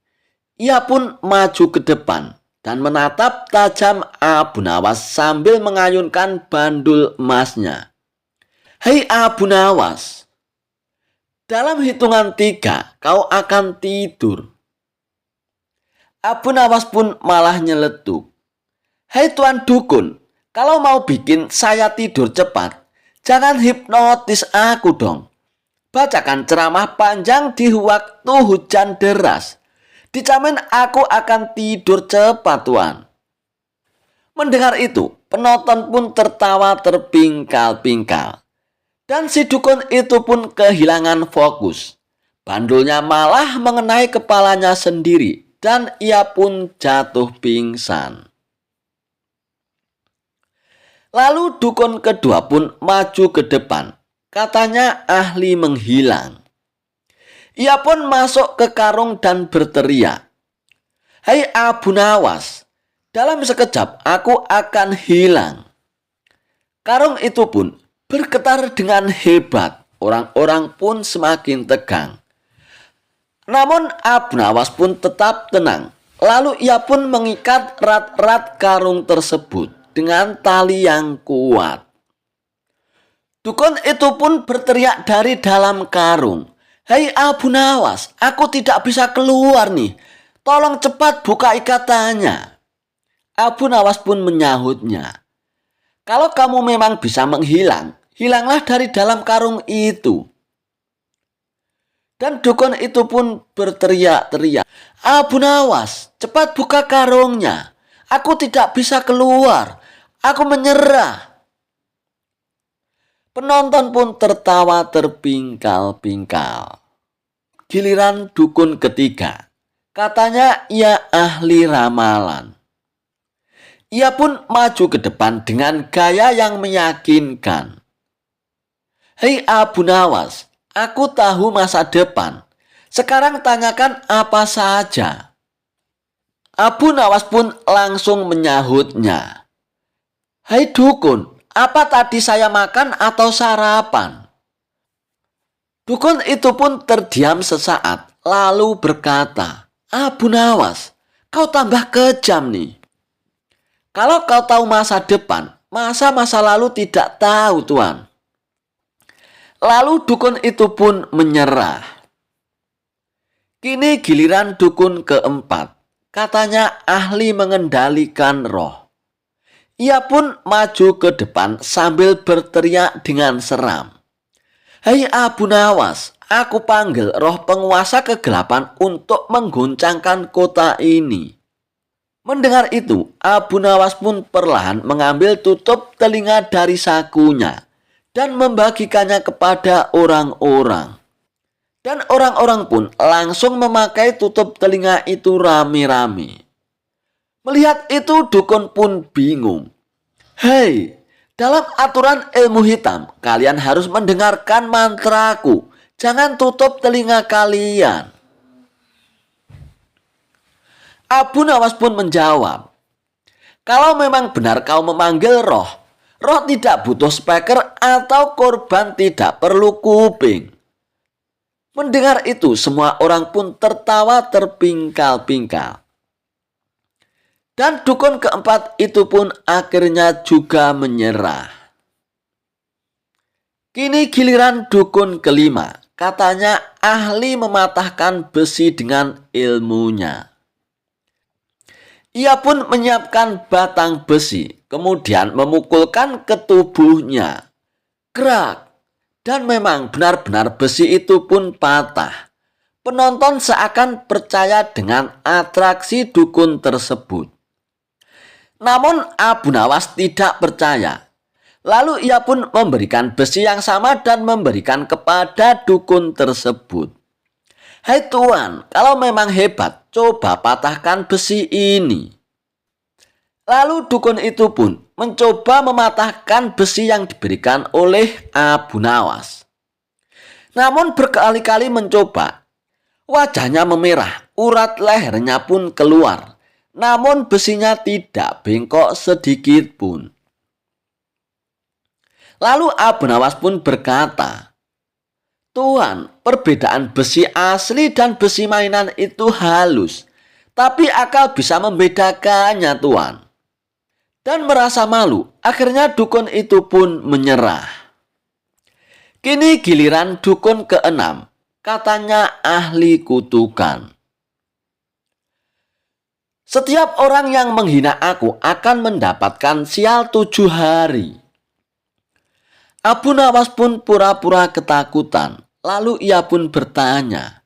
Ia pun maju ke depan dan menatap tajam Abu Nawas sambil mengayunkan bandul emasnya. "Hei Abu Nawas, dalam hitungan 3 kau akan tidur." Abu Nawas pun malah nyeletuk, "Hei Tuan Dukun, kalau mau bikin saya tidur cepat, jangan hipnotis aku dong. Bacakan ceramah panjang di waktu hujan deras. Dijamin aku akan tidur cepat, Tuan." Mendengar itu, penonton pun tertawa terpingkal-pingkal. Dan si dukun itu pun kehilangan fokus. Bandulnya malah mengenai kepalanya sendiri dan ia pun jatuh pingsan. Lalu dukun kedua pun maju ke depan. Katanya ahli menghilang. Ia pun masuk ke karung dan berteriak, "Hai Abu Nawas, dalam sekejap aku akan hilang." Karung itu pun bergetar dengan hebat. Orang-orang pun semakin tegang. Namun Abu Nawas pun tetap tenang. Lalu ia pun mengikat erat-erat karung tersebut dengan tali yang kuat. Dukun itu pun berteriak dari dalam karung, "Hei Abu Nawas, aku tidak bisa keluar nih. Tolong cepat buka ikatannya." Abu Nawas pun menyahutnya, "Kalau kamu memang bisa menghilang, hilanglah dari dalam karung itu." Dan dukun itu pun berteriak-teriak, "Abu Nawas, cepat buka karungnya. Aku tidak bisa keluar. Aku menyerah." Penonton pun tertawa terpingkal-pingkal. Giliran dukun ketiga. Katanya ia ahli ramalan. Ia pun maju ke depan dengan gaya yang meyakinkan. "Hei Abu Nawas, aku tahu masa depan. Sekarang tanyakan apa saja." Abu Nawas pun langsung menyahutnya, "Hai dukun, apa tadi saya makan atau sarapan?" Dukun itu pun terdiam sesaat, lalu berkata, "Abu Nawas, kau tambah kejam nih. Kalau kau tahu masa depan, masa masa lalu tidak tahu, Tuan?" Lalu dukun itu pun menyerah. Kini giliran dukun keempat. Katanya ahli mengendalikan roh. Ia pun maju ke depan sambil berteriak dengan seram, "Hei Abu Nawas, aku panggil roh penguasa kegelapan untuk mengguncangkan kota ini." Mendengar itu, Abu Nawas pun perlahan mengambil tutup telinga dari sakunya dan membagikannya kepada orang-orang. Dan orang-orang pun langsung memakai tutup telinga itu rame-rame. Melihat itu dukun pun bingung. "Hei, dalam aturan ilmu hitam, kalian harus mendengarkan mantraku. Jangan tutup telinga kalian." Abu Nawas pun menjawab, "Kalau memang benar kau memanggil roh, roh tidak butuh speaker atau korban tidak perlu kuping." Mendengar itu, semua orang pun tertawa terpingkal-pingkal. Dan dukun keempat itu pun akhirnya juga menyerah. Kini giliran dukun kelima. Katanya ahli mematahkan besi dengan ilmunya. Ia pun menyiapkan batang besi, kemudian memukulkan ke tubuhnya. Gerak. Dan memang benar-benar besi itu pun patah. Penonton seakan percaya dengan atraksi dukun tersebut. Namun Abu Nawas tidak percaya. Lalu ia pun memberikan besi yang sama dan memberikan kepada dukun tersebut. "Hai Tuan, kalau memang hebat, coba patahkan besi ini." Lalu dukun itu pun mencoba mematahkan besi yang diberikan oleh Abu Nawas. Namun berkali-kali mencoba, wajahnya memerah, urat lehernya pun keluar. Namun besinya tidak bengkok sedikit pun. Lalu Abu Nawas pun berkata, "Tuan, perbedaan besi asli dan besi mainan itu halus, tapi akal bisa membedakannya, Tuan." Dan merasa malu, akhirnya dukun itu pun menyerah. Kini giliran dukun keenam, katanya ahli kutukan. "Setiap orang yang menghina aku akan mendapatkan sial 7 hari." Abu Nawas pun pura-pura ketakutan. Lalu ia pun bertanya,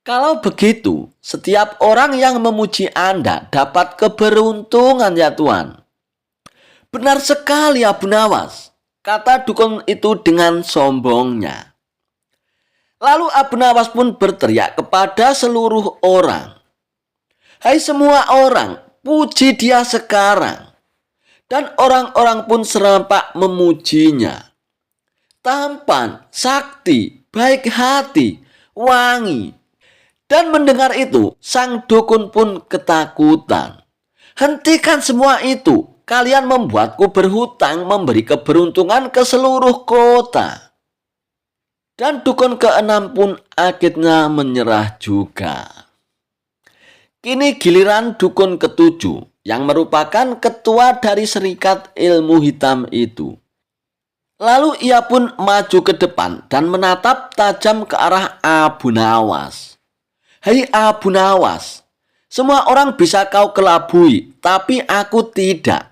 "Kalau begitu, setiap orang yang memuji Anda dapat keberuntungan ya Tuan?" "Benar sekali Abu Nawas," kata dukun itu dengan sombongnya. Lalu Abu Nawas pun berteriak kepada seluruh orang, "Hai semua orang, puji dia sekarang." Dan orang-orang pun serempak memujinya. Tampan, sakti, baik hati, wangi. Dan mendengar itu, sang dukun pun ketakutan. "Hentikan semua itu, kalian membuatku berhutang memberi keberuntungan ke seluruh kota." Dan dukun keenam pun akhirnya menyerah juga. Kini giliran dukun ketujuh, yang merupakan ketua dari serikat ilmu hitam itu. Lalu ia pun maju ke depan dan menatap tajam ke arah Abu Nawas. "Hai Abu Nawas, semua orang bisa kau kelabui, tapi aku tidak.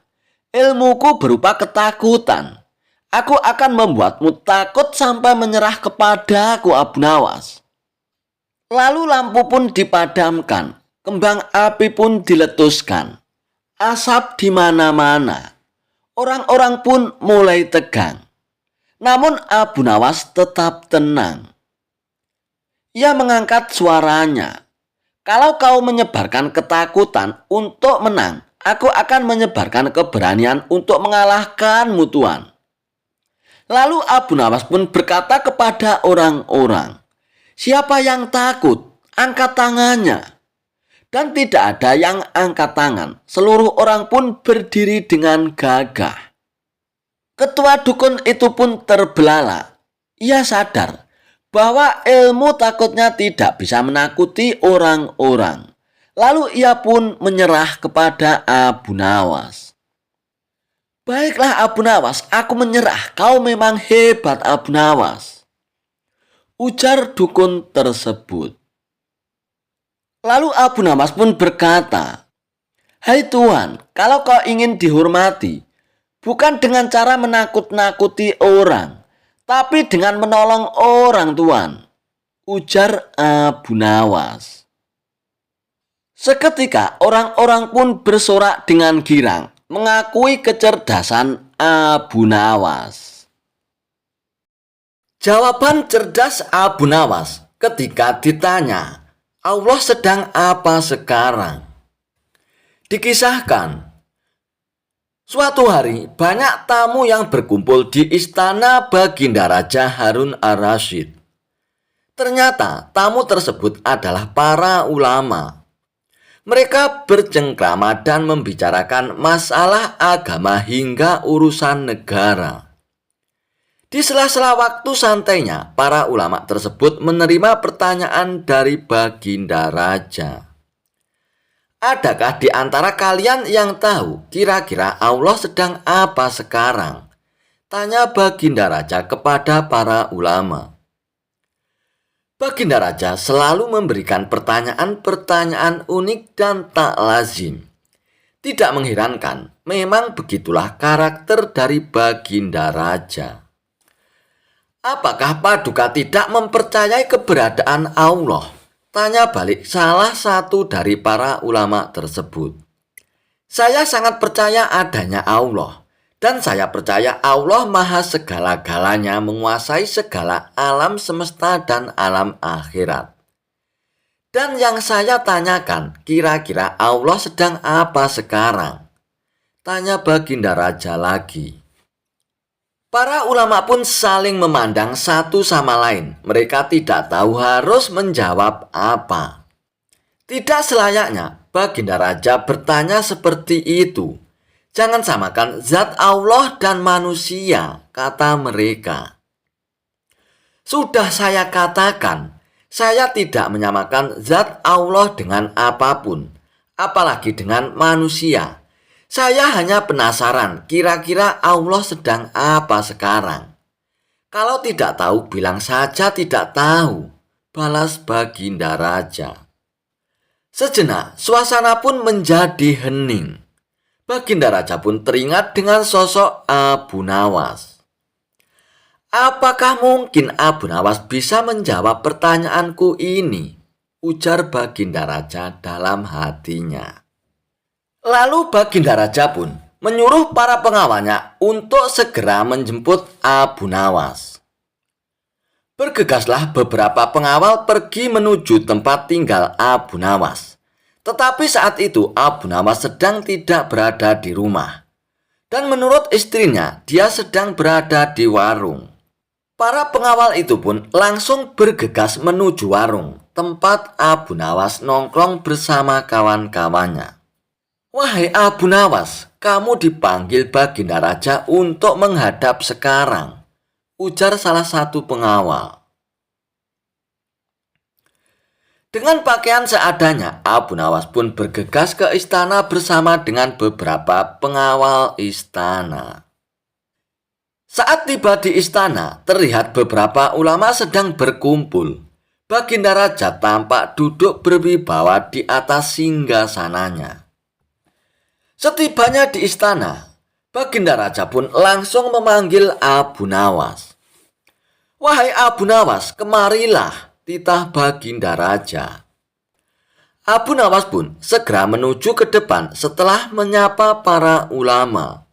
Ilmuku berupa ketakutan. Aku akan membuatmu takut sampai menyerah kepadaku, Abu Nawas." Lalu lampu pun dipadamkan, kembang api pun diletuskan. Asap di mana-mana. Orang-orang pun mulai tegang. Namun Abu Nawas tetap tenang. Ia mengangkat suaranya, "Kalau kau menyebarkan ketakutan untuk menang, aku akan menyebarkan keberanian untuk mengalahkanmu, Tuan." Lalu Abu Nawas pun berkata kepada orang-orang, "Siapa yang takut, angkat tangannya." Dan tidak ada yang angkat tangan. Seluruh orang pun berdiri dengan gagah. Ketua dukun itu pun terbelalak. Ia sadar bahwa ilmu takutnya tidak bisa menakuti orang-orang. Lalu ia pun menyerah kepada Abu Nawas. "Baiklah Abu Nawas, aku menyerah. Kau memang hebat Abu Nawas," ujar dukun tersebut. Lalu Abu Nawas pun berkata, "Hai Tuan, kalau kau ingin dihormati, bukan dengan cara menakut-nakuti orang, tapi dengan menolong orang, Tuan," ujar Abu Nawas. Seketika orang-orang pun bersorak dengan girang, mengakui kecerdasan Abu Nawas. Jawaban cerdas Abu Nawas ketika ditanya, "Allah sedang apa sekarang?" Dikisahkan, suatu hari banyak tamu yang berkumpul di istana Baginda Raja Harun ar-Rasyid. Ternyata tamu tersebut adalah para ulama. Mereka bercengkrama dan membicarakan masalah agama hingga urusan negara. Di sela-sela waktu santainya, para ulama tersebut menerima pertanyaan dari Baginda Raja. "Adakah di antara kalian yang tahu kira-kira Allah sedang apa sekarang?" tanya Baginda Raja kepada para ulama. Baginda Raja selalu memberikan pertanyaan-pertanyaan unik dan tak lazim. Tidak mengherankan, memang begitulah karakter dari Baginda Raja. "Apakah Paduka tidak mempercayai keberadaan Allah?" tanya balik salah satu dari para ulama tersebut. "Saya sangat percaya adanya Allah, Dan saya percaya Allah Maha segala-galanya menguasai segala alam semesta dan alam akhirat. Dan yang saya tanyakan, kira-kira Allah sedang apa sekarang? Tanya Baginda Raja lagi. Para ulama pun saling memandang satu sama lain. Mereka tidak tahu harus menjawab apa. Tidak selayaknya Baginda Raja bertanya seperti itu. Jangan samakan zat Allah dan manusia, kata mereka. Sudah saya katakan, saya tidak menyamakan zat Allah dengan apapun, apalagi dengan manusia. Saya hanya penasaran, kira-kira Allah sedang apa sekarang? Kalau tidak tahu, bilang saja tidak tahu, balas Baginda Raja. Sejenak, suasana pun menjadi hening. Baginda Raja pun teringat dengan sosok Abu Nawas. Apakah mungkin Abu Nawas bisa menjawab pertanyaanku ini? Ujar Baginda Raja dalam hatinya. Lalu Baginda Raja pun menyuruh para pengawalnya untuk segera menjemput Abu Nawas. Bergegaslah beberapa pengawal pergi menuju tempat tinggal Abu Nawas. Tetapi saat itu Abu Nawas sedang tidak berada di rumah. Dan menurut istrinya, dia sedang berada di warung. Para pengawal itu pun langsung bergegas menuju warung, tempat Abu Nawas nongkrong bersama kawan-kawannya. Wahai Abu Nawas, kamu dipanggil Baginda Raja untuk menghadap sekarang, ujar salah satu pengawal. Dengan pakaian seadanya, Abu Nawas pun bergegas ke istana bersama dengan beberapa pengawal istana. Saat tiba di istana, terlihat beberapa ulama sedang berkumpul. Baginda Raja tampak duduk berwibawa di atas singgasananya. Setibanya di istana, Baginda Raja pun langsung memanggil Abu Nawas. Wahai Abu Nawas, kemarilah, titah Baginda Raja. Abu Nawas pun segera menuju ke depan setelah menyapa para ulama.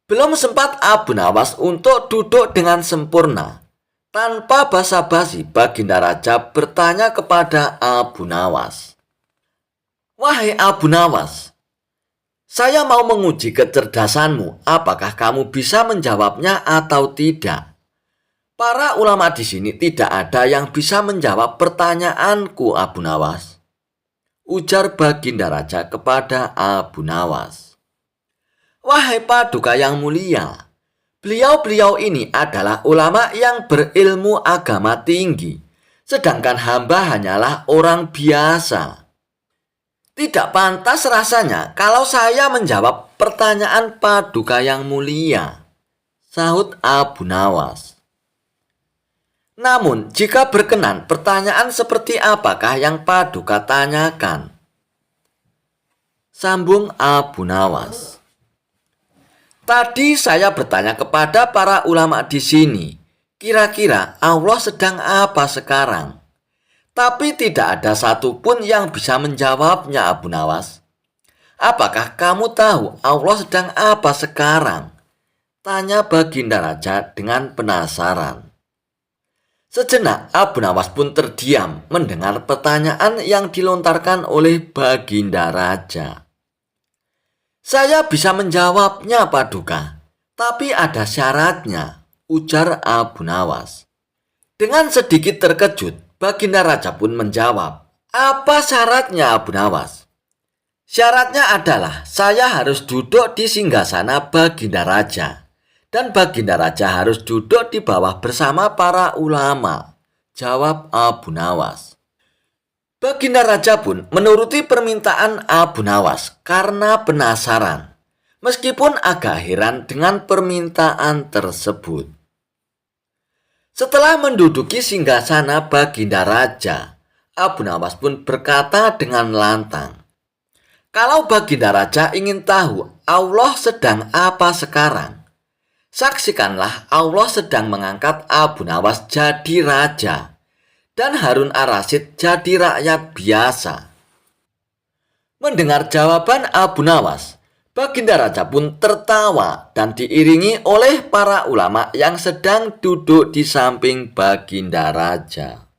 Belum sempat Abu Nawas untuk duduk dengan sempurna. Tanpa basa-basi, Baginda Raja bertanya kepada Abu Nawas. Wahai Abu Nawas, saya mau menguji kecerdasanmu. Apakah kamu bisa menjawabnya atau tidak? Para ulama di sini tidak ada yang bisa menjawab pertanyaanku, Abu Nawas, ujar Baginda Raja kepada Abu Nawas. Wahai Paduka yang mulia, beliau-beliau ini adalah ulama yang berilmu agama tinggi, sedangkan hamba hanyalah orang biasa. Tidak pantas rasanya kalau saya menjawab pertanyaan Paduka yang mulia, sahut Abu Nawas. Namun, jika berkenan, pertanyaan seperti apakah yang Paduka tanyakan? Sambung Abu Nawas. Tadi saya bertanya kepada para ulama di sini, kira-kira Allah sedang apa sekarang? Tapi tidak ada satupun yang bisa menjawabnya, Abu Nawas. Apakah kamu tahu Allah sedang apa sekarang? Tanya Baginda Raja dengan penasaran. Sejenak Abu Nawas pun terdiam mendengar pertanyaan yang dilontarkan oleh Baginda Raja. Saya bisa menjawabnya, Paduka, tapi ada syaratnya, ujar Abu Nawas. Dengan sedikit terkejut, Baginda Raja pun menjawab, apa syaratnya, Abu Nawas? Syaratnya adalah saya harus duduk di singgasana Baginda Raja. Dan Baginda Raja harus duduk di bawah bersama para ulama, jawab Abu Nawas. Baginda Raja pun menuruti permintaan Abu Nawas karena penasaran, meskipun agak heran dengan permintaan tersebut. Setelah menduduki singgasana Baginda Raja, Abu Nawas pun berkata dengan lantang, kalau Baginda Raja ingin tahu Allah sedang apa sekarang, saksikanlah Allah sedang mengangkat Abu Nawas jadi raja dan Harun ar-Rasyid jadi rakyat biasa. Mendengar jawaban Abu Nawas, Baginda Raja pun tertawa dan diiringi oleh para ulama yang sedang duduk di samping Baginda Raja.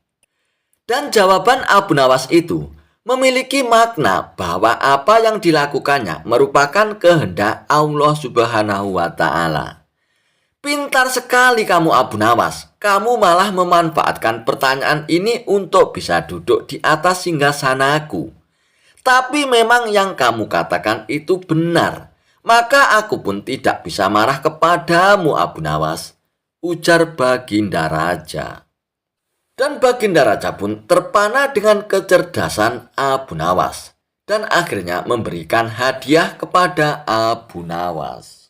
Dan jawaban Abu Nawas itu memiliki makna bahwa apa yang dilakukannya merupakan kehendak Allah Subhanahu wa Ta'ala. Pintar sekali kamu, Abu Nawas. Kamu malah memanfaatkan pertanyaan ini untuk bisa duduk di atas singgasanaku. Tapi memang yang kamu katakan itu benar. Maka aku pun tidak bisa marah kepadamu, Abu Nawas, ujar Baginda Raja. Dan Baginda Raja pun terpana dengan kecerdasan Abu Nawas dan akhirnya memberikan hadiah kepada Abu Nawas.